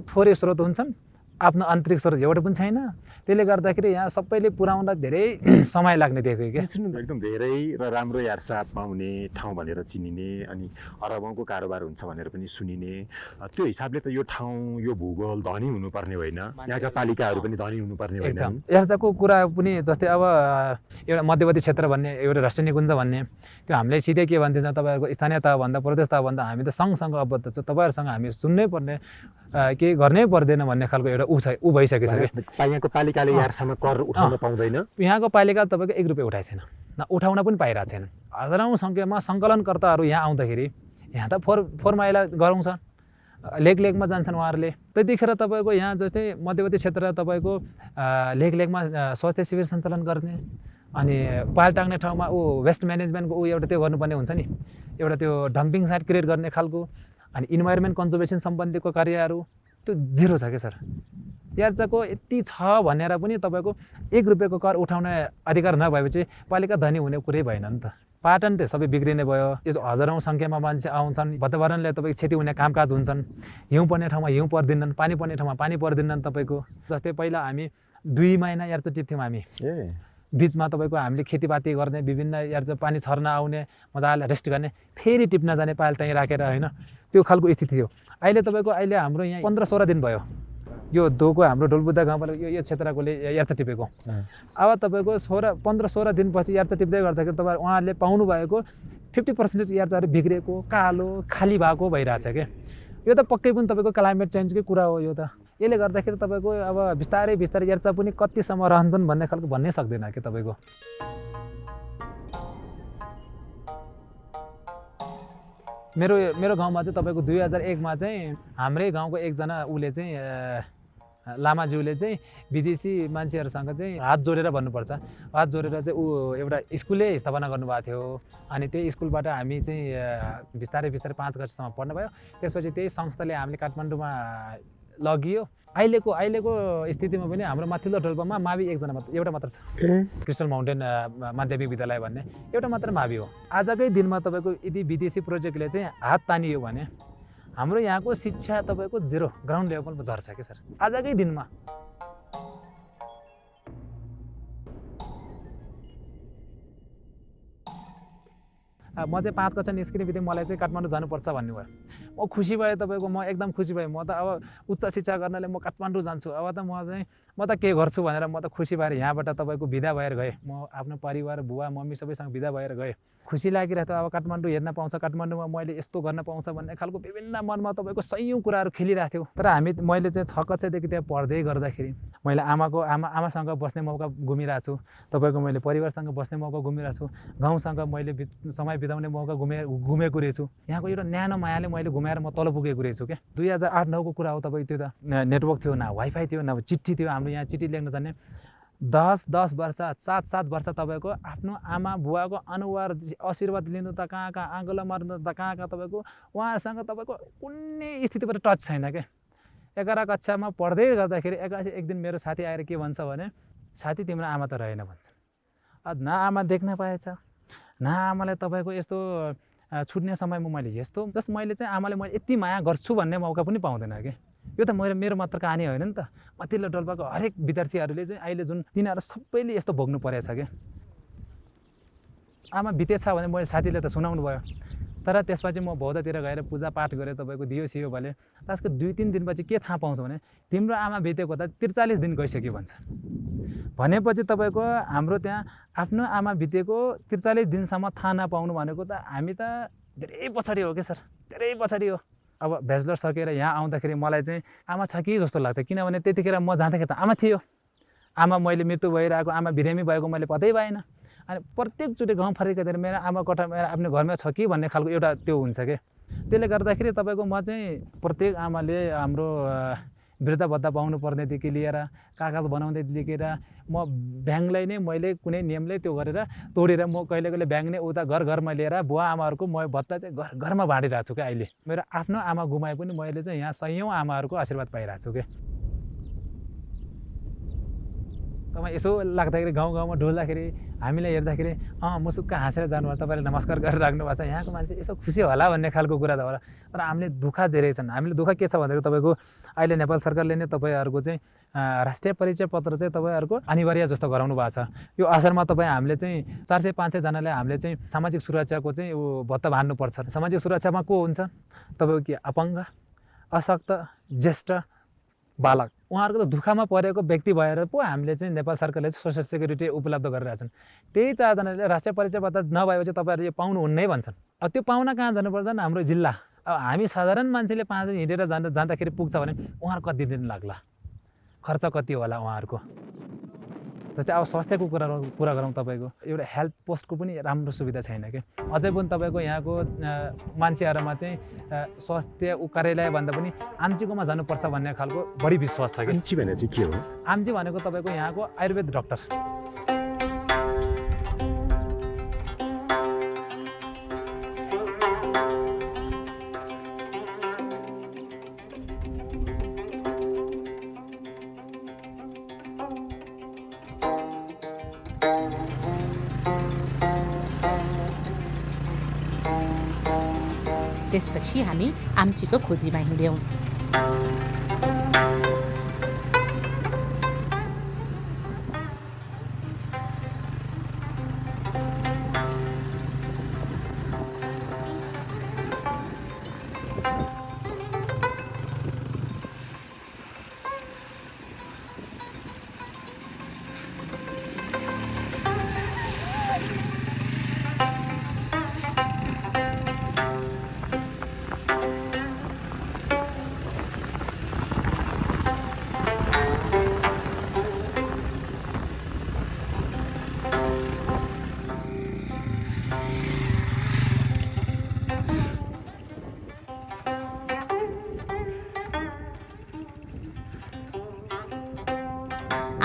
[SPEAKER 10] थोरै स्रोत हुन्छन्, आफ्नो आन्तरिक स्रोत एउटा पनि छैन। त्यसले गर्दाखेरि यहाँ सबैले पुर्याउँदा धेरै समय लाग्ने देखेको क्या।
[SPEAKER 2] एकदम धेरै र राम्रो यारसाप पाउने ठाउँ भनेर चिनिने अनि अरबौँको कारोबार हुन्छ भनेर पनि सुनिने, त्यो हिसाबले त यो ठाउँ यो भूगोल धनी हुनुपर्ने होइन, यहाँका पालिकाहरू पनि धनी हुनुपर्ने होइन।
[SPEAKER 10] यार्चाको कुरा पनि जस्तै अब एउटा मध्यवर्ती क्षेत्र भन्ने एउटा राष्ट्रिय निकुञ्ज भन्ने त्यो हामीले सिधै के भन्दैछ तपाईँहरूको स्थानीय तहभन्दा प्रदेश तहभन्दा हामी त सँगसँग अबद्ध छ, तपाईँहरूसँग हामी सुन्नै पर्ने केही गर्नै पर्दैन भन्ने खालको एउटा ऊ भइसकेको छ।
[SPEAKER 2] यहाँको पालिकाले यारसम्म कर उठाउन पाउँदैन,
[SPEAKER 10] यहाँको पालिका तपाईँको 1 रुपियाँ उठाएको छैन, न उठाउन पनि पाइरहेको छैन। हजारौँ सङ्ख्यामा सङ्कलनकर्ताहरू यहाँ आउँदाखेरि यहाँ त फोहोर मैला गराउँछ, लेकमा जान्छन् उहाँहरूले। त्यतिखेर तपाईँको यहाँ जस्तै मध्यवर्ती क्षेत्र तपाईँको लेकमा स्वास्थ्य शिविर सञ्चालन गर्ने अनि पाल टाङ्ने ठाउँमा वेस्ट म्यानेजमेन्टको एउटा त्यो गर्नुपर्ने हुन्छ नि, एउटा त्यो डम्पिङ साइट क्रिएट गर्ने खालको अनि इन्भाइरोमेन्ट कन्जर्भेसन सम्बन्धीको कार्यहरू त्यो जिरो छ क्या सर। यार्चाको यति छ भनेर पनि तपाईँको 1 रुपियाँको कर उठाउने अधिकार नभएपछि पालिका धनी हुने कुरै भएन नि त। पाटन त सबै बिग्रिने भयो, यो हजारौँ सङ्ख्यामा मान्छे आउँछन्, वातावरणले तपाईँको क्षति हुने कामकाज हुन्छन्, हिउँ पर्ने ठाउँमा हिउँ पर्दिनन्, पानी पर्ने ठाउँमा पानी पर्दिनन् तपाईँको। जस्तै पहिला हामी 2 महिना यार्चा टिप्थ्यौँ हामी, बिचमा तपाईँको हामीले खेतीपाती गर्ने विभिन्न यार्चा पानी छर्न आउने मजाले रेस्ट गर्ने फेरि टिप्न जाने पाल त्यहीँ राखेर होइन, त्यो खालको स्थिति थियो। अहिले तपाईँको हाम्रो यहाँ 15-16 दिन भयो यो दोको हाम्रो डोलबुद्धा गाउँपालिका यो क्षेत्रकोले यार्चा टिपेको। अब तपाईँको 15-16 दिनपछि यार्चा टिप्दै गर्दाखेरि तपाईँ उहाँहरूले पाउनु भएको 50% यार्चाहरू बिग्रेको कालो खाली भएको भइरहेछ क्या। यो त पक्कै पनि तपाईँको क्लाइमेट चेन्जकै कुरा हो यो त। यसले गर्दाखेरि तपाईँको अब बिस्तारै यार्चा पनि कतिसम्म रहन्छन् भन्ने खालको भन्नै सक्दैन कि तपाईँको। मेरो गाउँमा चाहिँ तपाईँको 2001मा चाहिँ हाम्रै गाउँको एकजना उसले चाहिँ लामाज्यूले चाहिँ विदेशी मान्छेहरूसँग चाहिँ हात जोडेर भन्नुपर्छ, हात जोडेर चाहिँ एउटा स्कुलै स्थापना गर्नुभएको थियो। अनि त्यही स्कुलबाट हामी चाहिँ बिस्तारै 5 वर्षसम्म पढ्नु भयो। त्यसपछि त्यही संस्थाले हामीले काठमाडौँमा लगियो। अहिलेको स्थितिमा पनि हाम्रो माथिल्लो डोल्पामा मावि एउटा मात्र छ, क्रिस्टल माउन्टेन माध्यमिक विद्यालय भन्ने एउटा मात्र मावि हो। आजकै दिनमा तपाईँको यदि विदेशी प्रोजेक्टले चाहिँ हात तानियो भने हाम्रो यहाँको शिक्षा तपाईँको 0 ग्राउन्ड लेभलमा झर्छ क्या सर आजकै दिनमा। म चाहिँ 5 कक्षा निस्किने बित्तिकै मलाई चाहिँ काठमाडौँ जानुपर्छ भन्ने भयो। म खुसी भएँ तपाईँको, म एकदम खुसी भएँ। म त अब उच्च शिक्षा गर्नले म काठमाडौँ जान्छु, अब त म त के गर्छु भनेर म त खुसी भएर यहाँबाट तपाईँको बिदा भएर गएँ। म आफ्नो परिवार बुवा मम्मी सबैसँग बिदा भएर गएँ। खुसी लागिरहेको थियो, अब काठमाडौँ हेर्न पाउँछ, काठमाडौँमा मैले यस्तो गर्न पाउँछ भन्ने खालको विभिन्न मनमा तपाईँको सयौँ कुराहरू खेलिरहेको थियो। तर मैले चाहिँ 6 कक्षादेखि त्यहाँ पढ्दै गर्दाखेरि मैले आमासँग बस्ने मौका गुमिरहेको छु, तपाईँको मैले परिवारसँग बस्ने मौका गुमिरहेको छु, गाउँसँग मैले समय बिताउने मौका गुमेको रहेछु। यहाँको एउटा न्यानो मायाले मैले घुमाएर म तल पुगेको रहेछु क्या। 2008-9को कुरा हो तपाईँको, त्यो त नेटवर्क थियो, न वाइफाई थियो, न चिठी थियो। हाम्रो यहाँ चिठी लेख्न जाने 10 वर्ष 7 वर्ष तपाईँको आफ्नो आमा बुवाको अनुहार आशीर्वाद लिनु त कहाँ आँगलो मार्नु त कहाँ तपाईँको उहाँहरूसँग तपाईँको कुनै स्थितिबाट टच छैन क्या। 11 कक्षामा पढ्दै गर्दाखेरि एक दिन मेरो साथी आएर के भन्छ भने, साथी तिम्रो आमा त रहेन भन्छ। न आमा देख्न पाएछ, न आमालाई तपाईँको यस्तो छुट्ने समयमा मैले मैले चाहिँ आमाले मैले यति माया गर्छु भन्ने मौका पनि पाउँदैन कि। यो त मेरो मात्र कहानी होइन नि त, माथिल्लो डोल्पाको हरेक विद्यार्थीहरूले चाहिँ अहिले जुन तिनीहरू सबैले यस्तो भोग्नु परेछ क्या। आमा बितेछ भने मैले साथीले त सुनाउनु भयो। तर त्यसपछि म बौद्धतिर गएर पूजापाठ गरेँ, तपाईँको दियो सियो भने त्यसको 2-3 दिनपछि के थाहा पाउँछ भने तिम्रो आमा बितेको त 43 दिन गइसक्यो भन्छ। भनेपछि तपाईँको हाम्रो त्यहाँ आफ्नो आमा बितेको 43 दिनसम्म थाहा नपाउनु भनेको त हामी त धेरै पछाडि हो कि सर, धेरै पछाडि हो। अब ब्याचलर सकेर यहाँ आउँदाखेरि मलाई चाहिँ आमा छ कि जस्तो लाग्छ, किनभने त्यतिखेर म जाँदाखेरि त आमा थियो, आमा मैले मृत्यु भइरहेको, आमा बिरामी भएको मैले पत्तै पाएन। अनि प्रत्येकचोटि गाउँ फर्केर मेरो आमा कता मेरो आफ्नो घरमै छ कि भन्ने खालको एउटा त्यो हुन्छ क्या। त्यसले गर्दाखेरि तपाईँको म चाहिँ प्रत्येक आमाले हाम्रो वृद्ध भत्ता पाउनुपर्नेदेखि लिएर कागज बनाउँदै लिएर म ब्याङ्कलाई नै मैले कुनै नियमले त्यो गरेर तोडेर म कहिले कहिले ब्याङ्क नै उता घर घरमा लिएर बुवा आमाहरूको म भत्ता चाहिँ घर घरमा बाँडिरहेको छु क्या। अहिले मेरो आफ्नो आमा गुमाए पनि मैले चाहिँ यहाँ सयौँ आमाहरूको आशीर्वाद पाइरहेको छु क्या। तपाईँ यसो लाग्दाखेरि गाउँ गाउँमा डुल्दाखेरि हामीलाई हेर्दाखेरि मुसुक्क हाँसेर जानुभयो, तपाईँले नमस्कार गरेर राख्नु भएको छ, यहाँको मान्छे यसो खुसी होला भन्ने खालको कुरा त होला। तर हामीले दुःख धेरै छन्। हामीले दुःख के छ भन्दाखेरि तपाईँको अहिले नेपाल सरकारले नै तपाईँहरूको चाहिँ राष्ट्रिय परिचय पत्र चाहिँ तपाईँहरूको अनिवार्य जस्तो गराउनु भएको छ। यो असरमा तपाईँ हामीले चाहिँ 400-500जनालाई हामीले चाहिँ सामाजिक सुरक्षाको चाहिँ भत्ता बाँड्नुपर्छ। सामाजिक सुरक्षामा को हुन्छ तपाईँको के अपाङ्ग, अशक्त, ज्येष्ठ, बालक, उहाँहरूको त दुःखमा परेको व्यक्ति भएर पो हामीले चाहिँ नेपाल सरकारले सोसियल सेक्युरिटी उपलब्ध गरिरहेछन्। त्यही 4जनाले राष्ट्रिय परिचय पत्र नभएपछि तपाईँहरूले यो पाउनुहुन्नै भन्छन्। अब त्यो पाउन कहाँ जानुपर्छ? हाम्रो जिल्ला। अब हामी साधारण मान्छेले 5 दिन हिँडेर जाँदाखेरि पुग्छ भने उहाँहरू कति दिन लाग्ला, खर्च कति होला उहाँहरूको। जस्तै अब स्वास्थ्यको कुरा गरौँ, तपाईँको एउटा हेल्थ पोस्टको पनि राम्रो सुविधा छैन कि। अझै पनि तपाईँको यहाँको मान्छेहरूमा चाहिँ स्वास्थ्य कार्यालय भन्दा पनि आम्चीकोमा जानुपर्छ भन्ने खालको बढी विश्वास छ कि।
[SPEAKER 2] आम्ची भने चाहिँ के हो?
[SPEAKER 10] आम्ची भनेको तपाईँको यहाँको आयुर्वेद डक्टर।
[SPEAKER 1] त्यसपछि हामी आम्चीको खोजीमा हिँड्यौँ।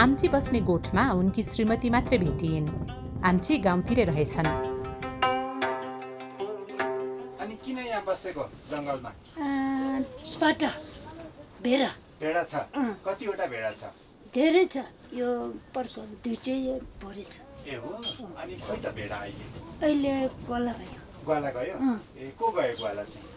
[SPEAKER 1] आम्ची बस्ने गोठमा उनकी श्रीमती मात्रै भेटिएन। आम्ची गाउँतिर रहेछन्।
[SPEAKER 2] अनि किन यहाँ बसेको जङ्गलमा?
[SPEAKER 5] बाटा भेडा
[SPEAKER 2] भेडा छ? कतिवटा भेडा छ?
[SPEAKER 5] धेरै छ। यो पर्क दुईटै भरि छ।
[SPEAKER 2] ए हो। अनि खोइ त भेडा अहिले?
[SPEAKER 5] अहिले ग्वाला गयो।
[SPEAKER 2] ग्वाला गयो? ए को गयो ग्वाला चाहिँ?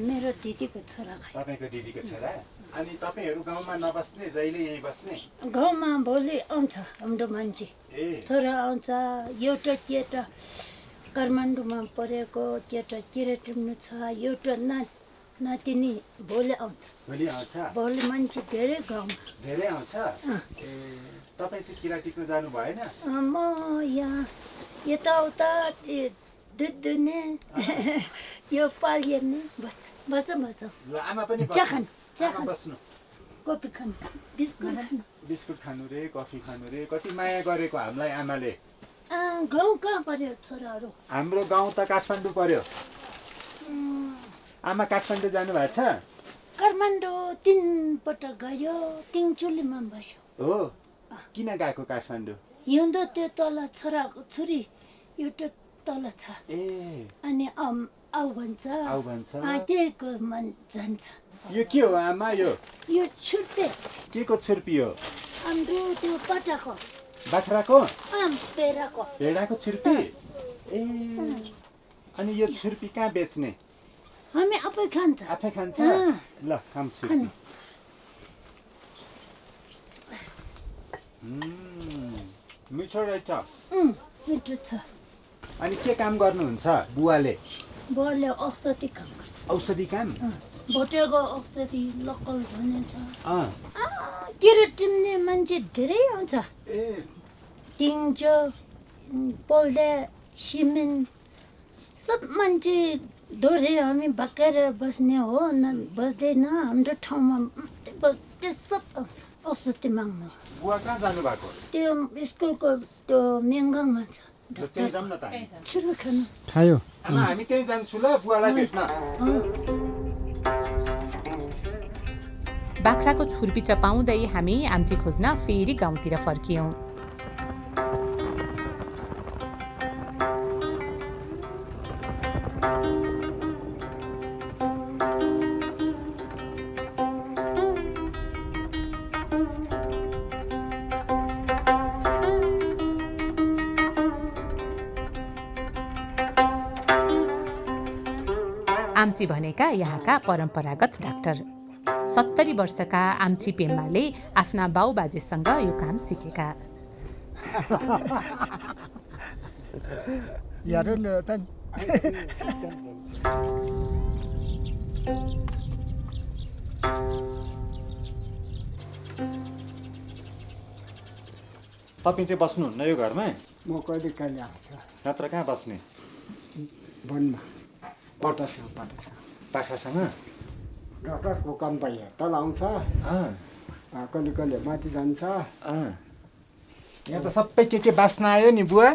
[SPEAKER 5] मेरो दिदीको छोरा गयो।
[SPEAKER 2] तपाईँको दिदीको छोरा? अनि तपाईँहरू गाउँमा नबस्ने, जहिले यहीँ बस्ने?
[SPEAKER 5] गाउँमा भोलि आउँछ हाम्रो मान्छे, छोरा आउँछ। एउटा केटा काठमाडौँमा परेको केटा किराटिम्नु छ, एउटा नातिनी भोलि आउँछ।
[SPEAKER 2] भोलि आउँछ?
[SPEAKER 5] भोलि मान्छे धेरै गाउँमा
[SPEAKER 2] धेरै आउँछ। ए तपाईँ चाहिँ किरा टिप्नु जानु भएन?
[SPEAKER 5] म यहाँ यताउता दुध दुने यो पाल हेर्ने बस्छ।
[SPEAKER 2] ल आमा पनि बस्नु।
[SPEAKER 5] कफी खानु,
[SPEAKER 2] बिस्कुट खानु रे, कफी खानु रे। कति माया गरेको हामीलाई आमाले।
[SPEAKER 5] गाउँ कहाँ पर्यो छोराहरू?
[SPEAKER 2] हाम्रो गाउँ त काठमाडौँ पर्यो। आमा काठमाडौँ जानु भएको छ?
[SPEAKER 5] काठमाडौँ 3 पटक गयो, तिङचुलीमा बस्यो।
[SPEAKER 2] हो, किन गएको काठमाडौँ?
[SPEAKER 5] हिउँदो त्यो तल छोरी एउटा तल छ।
[SPEAKER 2] ए
[SPEAKER 5] अनि आउ भन्छ, त्यहीको मन जान्छ।
[SPEAKER 2] यो के हो आमा? यो
[SPEAKER 5] छुर्पे।
[SPEAKER 2] के को छुर्पी हो?
[SPEAKER 5] हाम्रो त्यो पटाको,
[SPEAKER 2] बाख्राको,
[SPEAKER 5] पेडाको,
[SPEAKER 2] भेडाको छुर्पी। ए अनि यो छुर्पी कहाँ बेच्ने?
[SPEAKER 5] हामी आफै खान्छ।
[SPEAKER 2] आफै खान्छ? ल खाम छुर्पी। मिठो रहेछ।
[SPEAKER 5] मिठो छ।
[SPEAKER 2] अनि के काम गर्नुहुन्छ बुवाले?
[SPEAKER 5] बुवाले औषधि काम गर्छ।
[SPEAKER 2] औषधि काम?
[SPEAKER 5] भोटेको औषधि लोकल भन्ने छ। किराटिम्ने मान्छे धेरै आउँछ। तिङचो, पोल्डे, सिमेन्ट सब मान्छे दोहोरी हामी भक्केर बस्ने हो न बस्दैन हाम्रो ठाउँमा सब आउँछ औषधि माग्नु
[SPEAKER 2] बुवा कहाँ जानु भएको
[SPEAKER 5] त्यो स्कुलको त्यो मेङ्गाङमा छ
[SPEAKER 2] त्यही जाउँ न त
[SPEAKER 5] छिटो खानु
[SPEAKER 9] खायो
[SPEAKER 2] आमा हामी त्यही जान्छु ल बुवालाई भेट्न
[SPEAKER 1] बाख्राको छुर्पी चपाउँदै हामी आम्ची खोज्न फेरि गाउँतिर फर्कियौँ। आम्ची भनेका यहाँका परम्परागत डाक्टर 70 वर्षका आम्ची पेम्माले आफ्ना बाउबाजेसँग यो काम सिकेका।
[SPEAKER 2] तपाईँ चाहिँ बस्नुहुन्न यो घरमा
[SPEAKER 9] म कहिले कहिले आउँछ
[SPEAKER 2] नत्र कहाँ बस्ने
[SPEAKER 9] वनमा पटासँग
[SPEAKER 2] पाखासँग
[SPEAKER 9] डक्टरको काम पाइयो तल आउँछ कहिले कहिले माथि जान्छ
[SPEAKER 2] यहाँ त सबै के बास्न आयो नि बुवा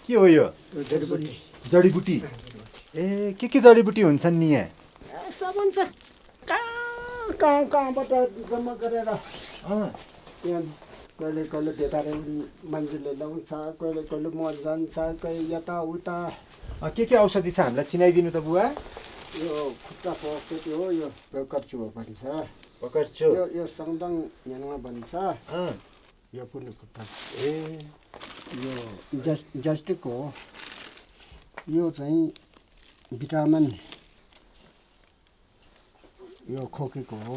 [SPEAKER 2] के हो यो जडीबुटी ए के जडीबुटी हुन्छन् नि यहाँ
[SPEAKER 9] सब हुन्छ कहाँबाट जम्मा गरेर यहाँ कहिले कहिले भेटाएर मान्छेले ल्याउँछ कहिले कहिले म जान्छ कहिले यताउता
[SPEAKER 2] के औषधि छ हामीलाई चिनाइदिनु त बुवा
[SPEAKER 9] यो खुट्टाको औषधि हो यो बकर्चु भन्छ
[SPEAKER 2] बकर्चु
[SPEAKER 9] यो सङदाङ याङमा भन्छ यो पनि खुट्टा
[SPEAKER 2] ए
[SPEAKER 9] यो जस्टिक हो यो चाहिँ भिटामिन यो खोकेको हो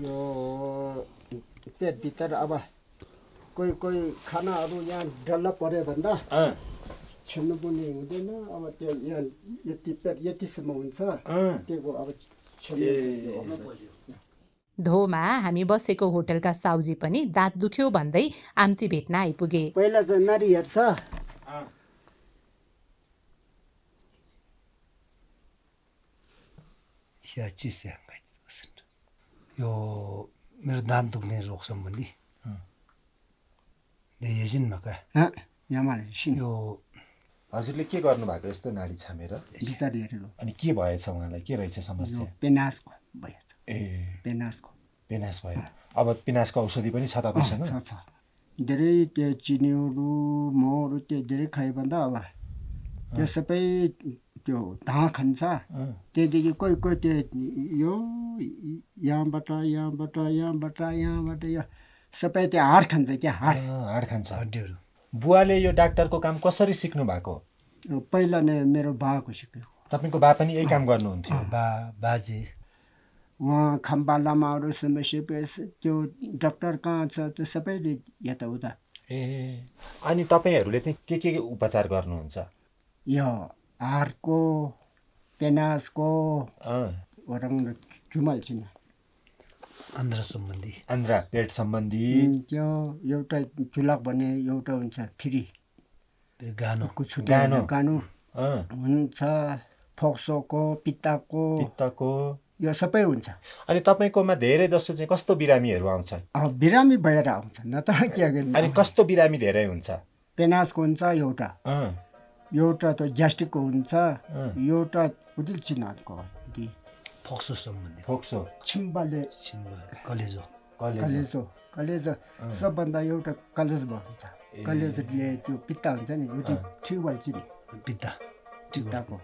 [SPEAKER 9] यो पेटभित्र अब कोही खानाहरू यहाँ डल्ल पऱ्यो भन्दा छिन्नु पनि हुँदैन अब त्यो यहाँ यतिसम्म हुन्छ त्यो अब
[SPEAKER 1] धोमा हामी बसेको होटलका साउजी पनि दाँत दुख्यो भन्दै आम्ची भेट्न आइपुगे।
[SPEAKER 9] पहिला चाहिँ नारी हेर्छ
[SPEAKER 11] यो मेरो दाँत दुख्ने रोग सम्बन्धी
[SPEAKER 2] यो हजुरले के गर्नु भएको यस्तो नाडी छामेर अनि के भएछ उहाँलाई के रहेछ समस्या
[SPEAKER 9] पेनासको भयो
[SPEAKER 2] ए पेनास भयो अब पेनासको औषधि पनि छ तपाईसँग
[SPEAKER 9] छ धेरै त्यो चिनीहरू महहरू त्यो धेरै खायो भन्दा अब त्यो सबै त्यो धाँ खान्छ त्यहाँदेखि कोही त्यो यो यहाँबाट यो सबै त्यो हाड खान्छ क्या
[SPEAKER 2] हाड खान्छ हड्डीहरू बुवाले यो डाक्टरको काम कसरी सिक्नु भएको
[SPEAKER 9] पहिला नै मेरो बाको सिक्यो
[SPEAKER 2] तपाईँको बा पनि यही काम गर्नुहुन्थ्यो
[SPEAKER 11] बाजे
[SPEAKER 9] उहाँ खम्बा लामाहरू समस्या त्यो डाक्टर कहाँ छ त्यो सबैले यताउता
[SPEAKER 2] ए अनि तपाईँहरूले चाहिँ के उपचार गर्नुहुन्छ
[SPEAKER 9] यो हाडको पेनासको वरङ चुमाल छिन्
[SPEAKER 2] आन्द्रा पेट सम्बन्धी
[SPEAKER 9] त्यो एउटा चुलाक भन्ने एउटा हुन्छ फ्री
[SPEAKER 2] गानो
[SPEAKER 9] हुन्छ फोक्सोको पित्तको यो सबै हुन्छ
[SPEAKER 2] अनि तपाईँकोमा धेरै जस्तो चाहिँ कस्तो बिरामीहरू आउँछ
[SPEAKER 9] बिरामी भएर आउँछ न त के
[SPEAKER 2] अनि कस्तो बिरामी धेरै हुन्छ
[SPEAKER 9] पेनासको हुन्छ एउटा त ग्यास्ट्रिकको हुन्छ एउटा उदिल चिनाको
[SPEAKER 11] फोक्सो सम्बन्धी
[SPEAKER 2] फोक्सो
[SPEAKER 11] छिम्बाले
[SPEAKER 9] कलेजो सबभन्दा एउटा कलेज हुन्छ कलेजले त्यो पित्ता हुन्छ नि त्यो ट्युबवेल चाहिँ पित्ताको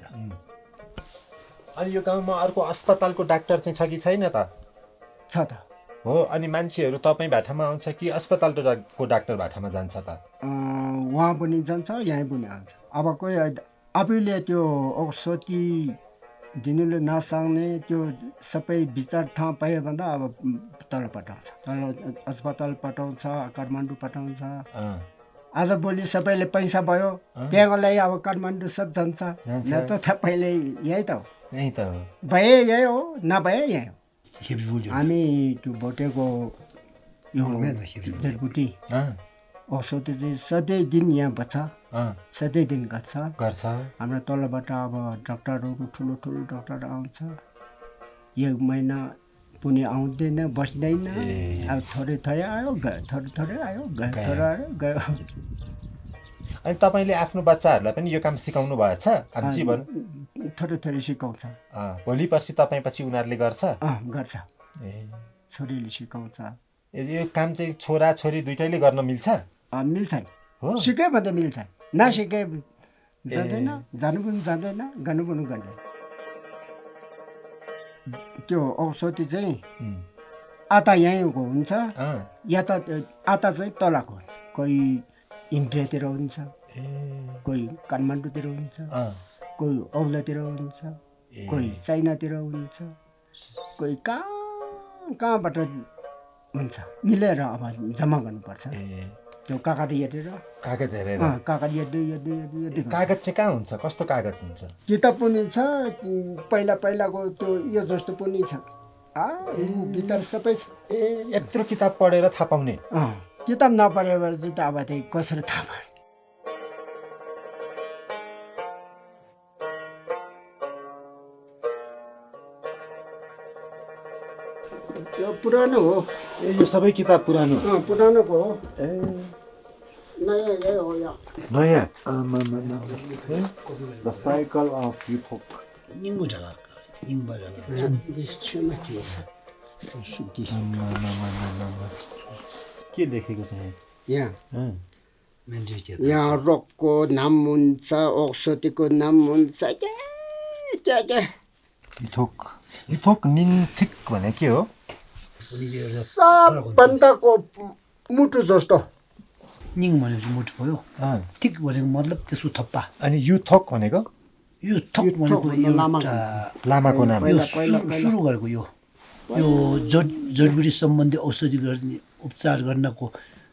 [SPEAKER 2] अनि यो गाउँमा अर्को अस्पतालको डाक्टर चाहिँ छ कि छैन त
[SPEAKER 9] छ त
[SPEAKER 2] हो अनि मान्छेहरू तपाईँ भाटामा आउँछ कि अस्पतालको डाक्टर भाटामा जान्छ त
[SPEAKER 9] उहाँ पनि जान्छ यहाँ पनि आउँछ अब कोही आफैले त्यो औषधि दिनुले नसक्ने त्यो सबै विचार ठाउँ पायो भन्दा अब तल अस्पताल पठाउँछ काठमाडौँ पठाउँछ आज भोलि सबैले पैसा भयो त्यहाँलाई अब काठमाडौँ सब जान्छ न त तपाईँले यही त हो भए यही हो नभए यही हो हामी त्यो भोटेको यो जडीबुटी औषधि चाहिँ सधैँ दिन यहाँ बस्छ सधैँ दिन गर्छ हाम्रो तलबाट अब डक्टरहरू ठुलो ठुलो डक्टर आउँछ यो महिना पनि आउँदैन बस्दैन अब थोरै थोरै आयो गयो थोरै थोरै आयो गयो थोरै आयो गयो
[SPEAKER 2] अनि तपाईँले आफ्नो बच्चाहरूलाई पनि यो काम सिकाउनु भएछ जीवन
[SPEAKER 9] थोरै थोरै सिकाउँछ
[SPEAKER 2] भोलि पर्सि तपाईँ पछि उनीहरूले गर्छ
[SPEAKER 9] गर्छ छोरीले सिकाउँछ
[SPEAKER 2] यो काम चाहिँ छोरा छोरी दुइटैले गर्न मिल्छ
[SPEAKER 9] मिल्छ सिकायो भने मिल्छ नसिकाए जाँदैन जानु पनि जाँदैन गर्नु पनि गर्दैन त्यो औषधि चाहिँ आटा यहीँको हुन्छ या त आटा चाहिँ तलको कोही इन्डियातिर हुन्छ कोही काठमाडौँतिर हुन्छ कोही औलातिर हुन्छ कोही चाइनातिर हुन्छ कोही कहाँबाट हुन्छ मिलेर अब जम्मा गर्नुपर्छ त्यो कागज हेरेर
[SPEAKER 2] कागज चाहिँ कहाँ हुन्छ कस्तो कागज हुन्छ
[SPEAKER 9] किताब पनि छ पहिलाको त्यो यो जस्तो पनि छ भित्र सबै छ
[SPEAKER 2] यत्रो किताब पढेर थाहा पाउने
[SPEAKER 9] किताब नपढेपछि त अब त्यही कसरी थाहा भयो यो पुरानो हो
[SPEAKER 2] यो सबै किताब
[SPEAKER 9] पुरानोको हो नयाँ हो यो
[SPEAKER 2] नयाँ द साइकल अफ युथोक के लेखेको छ
[SPEAKER 9] यहाँ रोगको नाम हुन्छ औषधिको नाम हुन्छ
[SPEAKER 2] युथोक निङथिक भने के हो
[SPEAKER 9] सबभन्दाको मुटु जस्तो
[SPEAKER 11] निङ भनेपछि मुटु भयो थिक भनेको मतलब त्यसको थप्पा
[SPEAKER 2] अनि युथोक भनेको
[SPEAKER 11] भनेको
[SPEAKER 2] लामाको नाम
[SPEAKER 11] सुरु गरेको यो जडीबुटी सम्बन्धी औषधि गर्ने उपचार गर्नको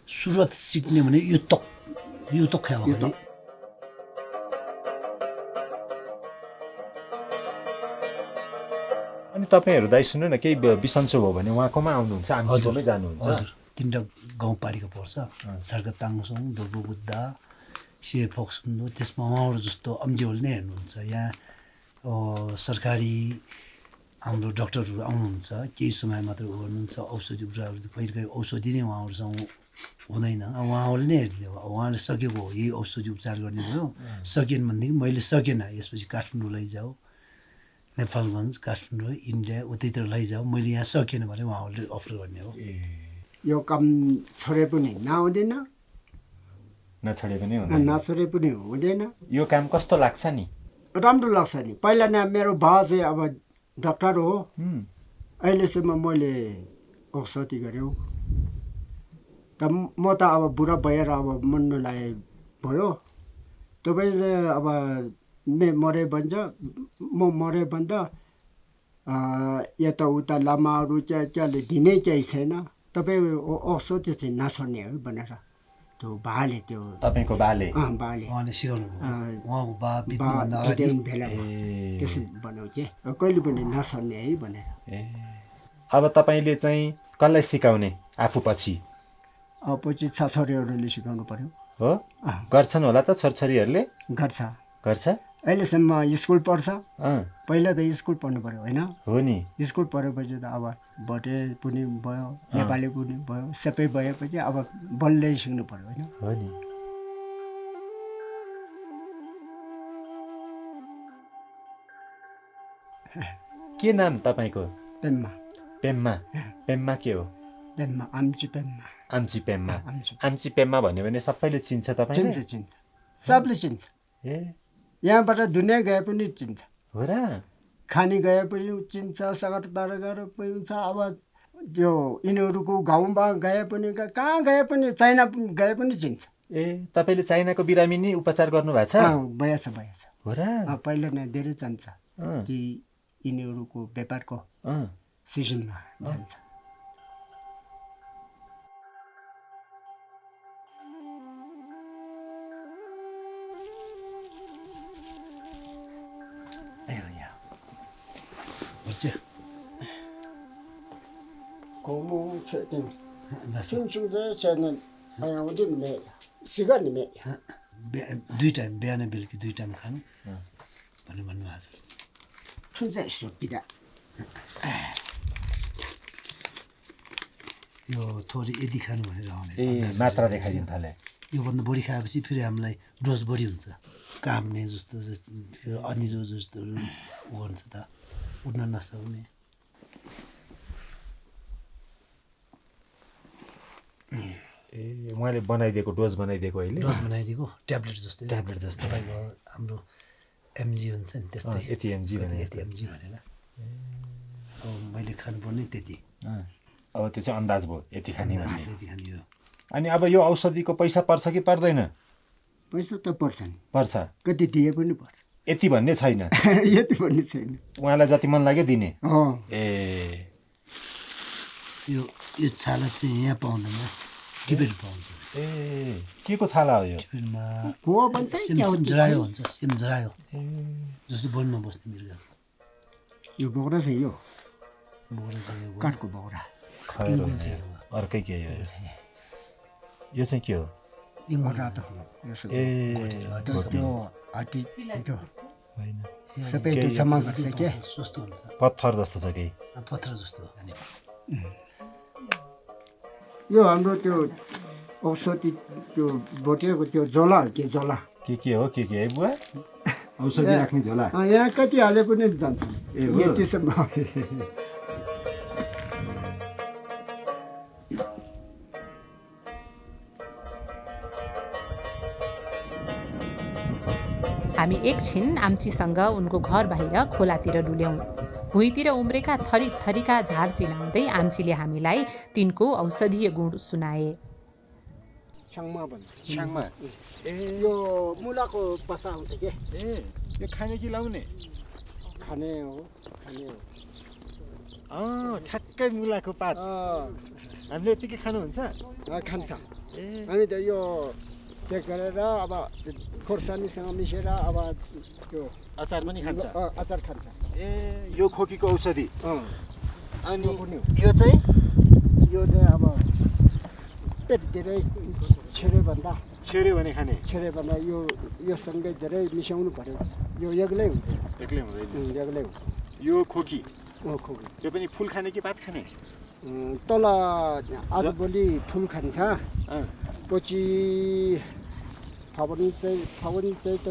[SPEAKER 11] सुरुवात सिक्ने भने युथोक हो
[SPEAKER 2] अनि तपाईँहरू दाइ सुन्नु न केही बिसन्चो भयो भने उहाँकोमा आउनुहुन्छ आमचीकोमै जानुहुन्छ
[SPEAKER 11] हजुर तिनवटा गाउँपालिका पर्छ सर्क ताङसोङ डोबो बुद्धा सिए फोक्सुन्डो त्यसमा उहाँहरू जस्तो अम्जीहरूले नै हेर्नुहुन्छ यहाँ सरकारी हाम्रो डक्टरहरू आउनुहुन्छ केही समय मात्र गर्नुहुन्छ औषधि उपचारहरू कहिले कहिले औषधि नै उहाँहरूसँग हुँदैन उहाँहरूले नै हेर्ने हो उहाँले सकेको हो यही औषधि उपचार गर्ने भयो सकेन भनेदेखि मैले सकेन यसपछि काठमाडौँ लैजाऊ नेपालगञ्ज काठमाडौँ इन्डिया उतैतिर लैजाऊ मैले यहाँ सकेन भने उहाँहरूले अफर गर्ने हो
[SPEAKER 9] यो काम छोडे पनि नहुँदैन
[SPEAKER 2] नछोडे
[SPEAKER 9] पनि हुँदैन
[SPEAKER 2] यो काम कस्तो लाग्छ नि
[SPEAKER 9] राम्रो लाग्छ नि पहिला न मेरो बा चाहिँ अब डक्टर हो अहिलेसम्म मैले औषधि गरेँ त म त अब बुढा भएर अब मन नलागे भयो तपाईँ चाहिँ अब मरे भन्छ म मरे भन्दा यताउता लामाहरू चाहिँ दिनै केही छैन तपाईँ औषधि चाहिँ नछोड्ने है भनेर त्यो बाले त्यो
[SPEAKER 2] तपाईँको बाले
[SPEAKER 11] उहाँले सिकाउनु उहाँको बा
[SPEAKER 9] बेला त्यसो बनाउ के कहिले पनि नछोड्ने है भनेर
[SPEAKER 2] अब तपाईँले चाहिँ कसलाई सिकाउने आफू पछि
[SPEAKER 9] पछि छोरीहरूले सिकाउनु पर्यो
[SPEAKER 2] हो गर्छन् होला त छोरछोरीहरूले
[SPEAKER 9] गर्छ अहिलेसम्म स्कुल पढ्छ पहिला त स्कुल पढ्नु पर्यो होइन
[SPEAKER 2] हो नि
[SPEAKER 9] स्कुल पढेपछि त अब भोटे पनि भयो नेपाली पनि भयो सबै भएपछि अब बल्लै सिक्नु पर्यो होइन
[SPEAKER 2] हो नि के नाम तपाईँको पेम्मा के हो आम्ची पेम्मा भन्यो भने सबैले चिन्छ तपाईँले
[SPEAKER 9] चिन्छ सबले चिन्छ यहाँबाट दुनियाँ गए पनि चिन्छ
[SPEAKER 2] हो र
[SPEAKER 9] खानी गए पनि चिन्छ सगरदार गएर पनि हुन्छ अब त्यो यिनीहरूको गाउँमा गए पनि कहाँ गए पनि चाइना गए पनि चिन्छ
[SPEAKER 2] तपाईँले चाइनाको बिरामी नि उपचार गर्नुभएको छ
[SPEAKER 9] भएछ
[SPEAKER 2] हो र
[SPEAKER 9] पहिला नै धेरै जान्छ कि यिनीहरूको व्यापारको सिजनमा जान्छ公墓确定，清楚的才能
[SPEAKER 11] दुई टाइम बिहान बेलुकी 2 टाइम खानु भन्ने भन्नुभएको छ यो थोरै यदि खानु भनेर
[SPEAKER 2] मात्रा देखाइदिनु थाले
[SPEAKER 11] योभन्दा बढी खाएपछि फेरि हामीलाई डोज बढी हुन्छ काम्ने जस्तो अनिरो जस्तो हुन्छ त उठ्न नसक्ने
[SPEAKER 2] उहाँले बनाइदिएको डोज बनाइदिएको अहिले
[SPEAKER 11] डोज बनाइदिएको ट्याब्लेट जस्तो तपाईँको हाम्रो एमजी हुन्छ नि त्यस्तै
[SPEAKER 2] यति एमजी भनेर
[SPEAKER 11] अब मैले खानुपर्ने त्यति
[SPEAKER 2] अब त्यो चाहिँ अन्दाज भयो यति खाने भन्ने अनि अब यो औषधिको पैसा पर्छ कि पर्दैन
[SPEAKER 12] पैसा त पर्छ नि
[SPEAKER 2] पर्छ
[SPEAKER 12] कति दिए पनि पर्छ
[SPEAKER 2] यति भन्ने छैन
[SPEAKER 12] यति भन्ने छैन
[SPEAKER 2] उहाँलाई जति मन लाग्यो दिने
[SPEAKER 11] यो छाला चाहिँ यहाँ पाउँदैन टिबेट पाउँछ
[SPEAKER 2] के को छाला हो यो
[SPEAKER 11] टिबेटमा सिमजरायो हुन्छ सिमजरायो जस्तो बोनमा बस्ने मृग
[SPEAKER 12] यो बोक्रा चाहिँ यो काठको बोक्रा
[SPEAKER 2] अर्कै के यो चाहिँ के हो
[SPEAKER 12] सबै जम्मा गर्छ के
[SPEAKER 2] पत्थर जस्तो छ केही
[SPEAKER 11] पत्थर जस्तो
[SPEAKER 12] यो हाम्रो त्यो औषधि त्यो बोटेको त्यो झोला के झोला
[SPEAKER 2] के हो के है बुवा औषधि राख्ने झोला
[SPEAKER 12] यहाँ कति हाले पनि जान्छ यतिसम्म
[SPEAKER 1] हामी एकछिन आम्चीसँग उनको घर बाहिर खोलातिर डुल्यौँ भुइँतिर उम्रेका थरी थरीका झार चिनाउँदै आम्चीले हामीलाई तिनको औषधीय गुण सुनाए
[SPEAKER 12] यो मुलाको पत्ता हुन्छ के
[SPEAKER 2] यो खाने कि लाउने
[SPEAKER 12] खाने हो
[SPEAKER 2] ठ्याक्कै मुलाको पात हामीले यतिकै खानुहुन्छ
[SPEAKER 12] खान्छ हामी त यो के गरेर अब खोर्सानीसँग मिसेर अब त्यो
[SPEAKER 2] अचार पनि खान्छ
[SPEAKER 12] अचार खान्छ
[SPEAKER 2] यो खोकीको औषधि अनि
[SPEAKER 12] यो चाहिँ अब पेट धेरै छेड्यो भने खाने छेड्यो भन्दा यो सँगै धेरै मिसाउनु पर्यो यो एक्लै हुँदैन
[SPEAKER 2] यो खोकी त्यो पनि फुल खाने कि पात खाने
[SPEAKER 12] तल आजभोलि फुल खान्छ पछि फागुन चाहिँ त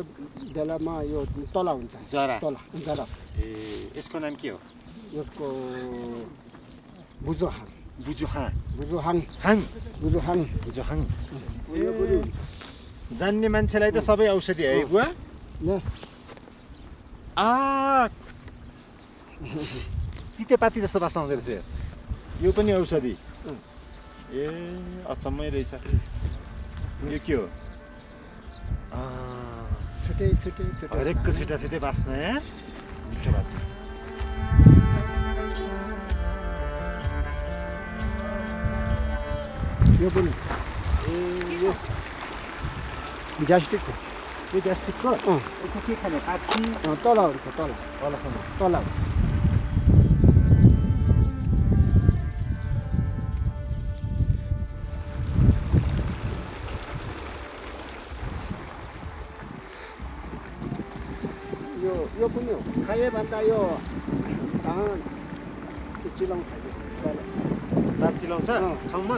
[SPEAKER 12] बेलामा यो तला हुन्छ जरा
[SPEAKER 2] यसको नाम के हो
[SPEAKER 12] यसको बुजुहाङ
[SPEAKER 2] जान्ने मान्छेलाई त सबै औषधि है बुवा तितेपाती जस्तो बास्ना हुँदो रहेछ यो पनि औषधि अचम्मै रहेछ यो के हो हरेकको छिटा बास्ना यार मिठो बास्ना
[SPEAKER 12] यो पनि ग्यास्ट्रिकको यसको के खाने काठी तल हुन्छ तल यो पनि हो खाए भन्दा यो चिलाउँछ
[SPEAKER 2] दाँत चिलाउँछ ठाउँमा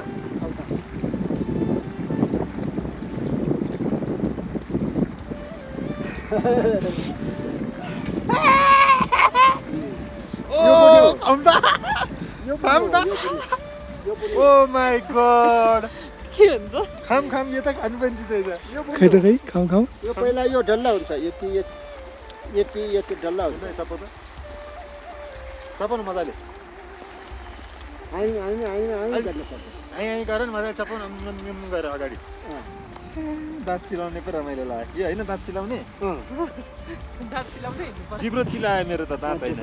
[SPEAKER 2] ओ माई गॉड
[SPEAKER 8] के हुन्छ
[SPEAKER 2] खाम यो त खानु पनि चिज रहेछ
[SPEAKER 12] खाऊ यो पहिला यो डल्ला हुन्छ यति डल्ला हुन्छ
[SPEAKER 2] चपाउनु मजाले
[SPEAKER 12] आइ
[SPEAKER 2] गर न मजाले चपाउनु गएर अगाडि दाँत चिलाउने पो रमाइलो लाग्यो यो होइन दाँत चिलाउने जिब्रो चिलायो मेरो त दाँत होइन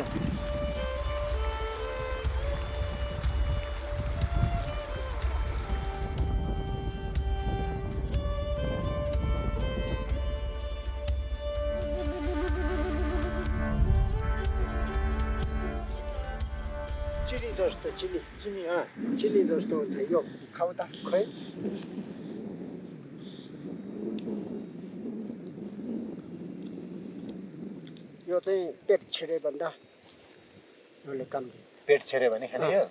[SPEAKER 12] चिली जस्तो हुन्छ यो खाउँदा खै यो चाहिँ पेट छिरे भन्दा यसले काम दिन्छ
[SPEAKER 2] पेट छिरे भने खाने यो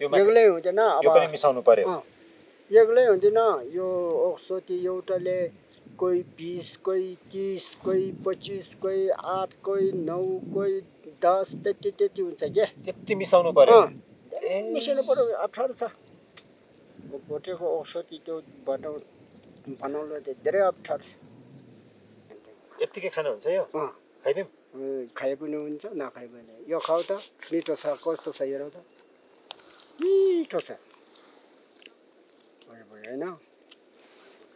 [SPEAKER 12] एक्लै हुँदैन अब
[SPEAKER 2] यो पनि मिसाउनु पर्यो
[SPEAKER 12] एक्लै हुँदैन यो औषधि एउटाले कोही 20 कोही 30 कोही 25 कोही 8 कोही 9 कोही 10 त्यति हुन्छ के
[SPEAKER 2] त्यति मिसाउनु पर्यो
[SPEAKER 12] मिसाउनु पर्यो अप्ठ्यारो छ भोटेको औषधि त्यो बनाउनु धेरै अप्ठ्यारो छ
[SPEAKER 2] यतिकै खानुहुन्छ यो खाइदिउँ
[SPEAKER 12] खाए पनि हुन्छ नखाए पनि यो खाऊ त मिठो छ कस्तो छ हेरौ त मिठो छ होइन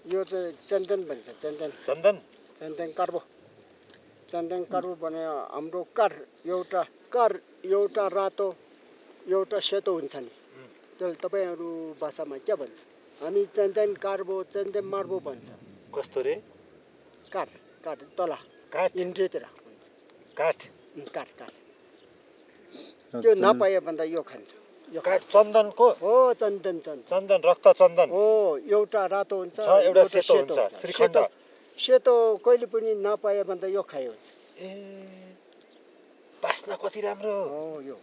[SPEAKER 12] यो चाहिँ चन्दन भन्छ चन्दन
[SPEAKER 2] चन्दन
[SPEAKER 12] चन्दन कार्बो भने हाम्रो एउटा रातो एउटा सेतो हुन्छ नि त्यसले तपाईँहरू भाषामा के भन्छ हामी चन्दन कार्बो चन्दन मार्बो भन्छ
[SPEAKER 2] कस्तो रे
[SPEAKER 12] काठ तला
[SPEAKER 2] काठ
[SPEAKER 12] इन्ड्रेतिर
[SPEAKER 2] काठ
[SPEAKER 12] त्यो नपाए भन्दा यो खान्छ
[SPEAKER 2] यो काठ चन्दनको
[SPEAKER 12] हो चन्दन
[SPEAKER 2] रक्त चन्दन
[SPEAKER 12] हो एउटा रातो हुन्छ
[SPEAKER 2] एउटा सेतो हुन्छ श्रीखण्ड
[SPEAKER 12] सेतो कहिले पनि नपाए भन्दा यो खायो
[SPEAKER 2] ए बास्ना कति राम्रो
[SPEAKER 12] हो यो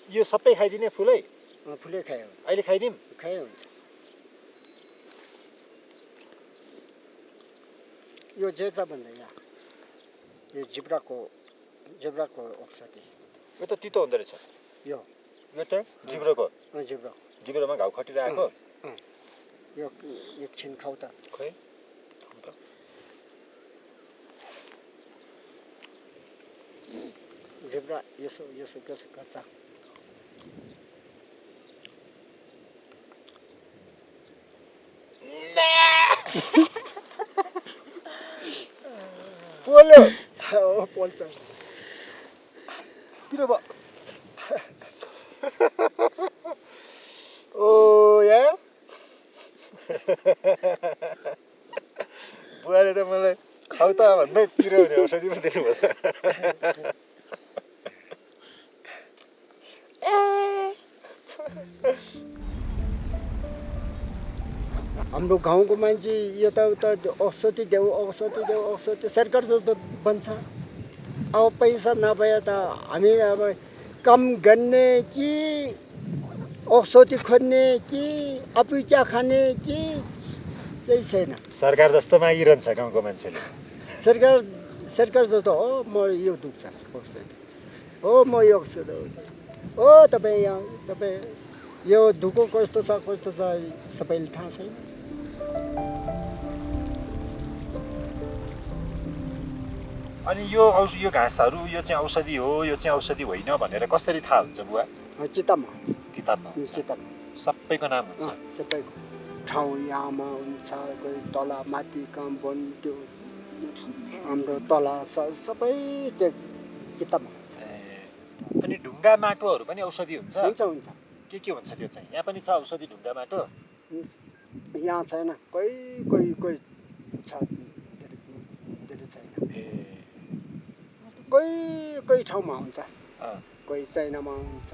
[SPEAKER 2] यो सबै खाइदिने फुलै
[SPEAKER 12] फुलै खायो
[SPEAKER 2] अहिले खाइदिउँ
[SPEAKER 12] खायो हुन्छ यो जेता भन्दा यहाँ यो जिब्राको औषधि
[SPEAKER 2] यो त तितो हुँदो रहेछ
[SPEAKER 12] यो
[SPEAKER 2] त जिब्रोको जिब्रोमा घाउ खटिरहेको
[SPEAKER 12] यो एकछिन खाऊ त
[SPEAKER 2] खोइ
[SPEAKER 12] जिब्रा यसो गर्छ पोल्यो पोल्छ किन भयो
[SPEAKER 2] ओ यार बुवाले त मलाई खाउ त भन्दै पिरो हुने औषधि पो दिनुभयो
[SPEAKER 12] हाम्रो गाउँको मान्छे यताउता औषधि देऊ सरकार जस्तो बन्छ अब पैसा नभए त हामी अब काम गर्ने कि औषधि खोज्ने कि अपिचा खाने कि चाहिँ छैन
[SPEAKER 2] सरकार जस्तो मागिरहन्छ गाउँको मान्छेले
[SPEAKER 12] सरकार जस्तो हो म यो दुख्छ औषधि हो म यो औषधि हो तपाईँ यो दुःख कस्तो छ सबैले थाहा छैन
[SPEAKER 2] अनि यो घाँसहरू यो चाहिँ औषधि हो यो चाहिँ औषधि होइन भनेर कसरी थाहा हुन्छ बुवा किताबमा सबैको नाम हुन्छ
[SPEAKER 12] सबैको ठाउँ यहाँमा हुन्छ कोही तला माथि काम वन त्यो हाम्रो तला सबै त्यो किताबमा हुन्छ
[SPEAKER 2] अनि ढुङ्गा माटोहरू पनि औषधि हुन्छ
[SPEAKER 12] हुन्छ
[SPEAKER 2] के हुन्छ त्यो चाहिँ यहाँ पनि छ औषधि ढुङ्गा माटो
[SPEAKER 12] यहाँ छैन कोही छ धेरै छैन कोही ठाउँमा हुन्छ कोही चाइनामा हुन्छ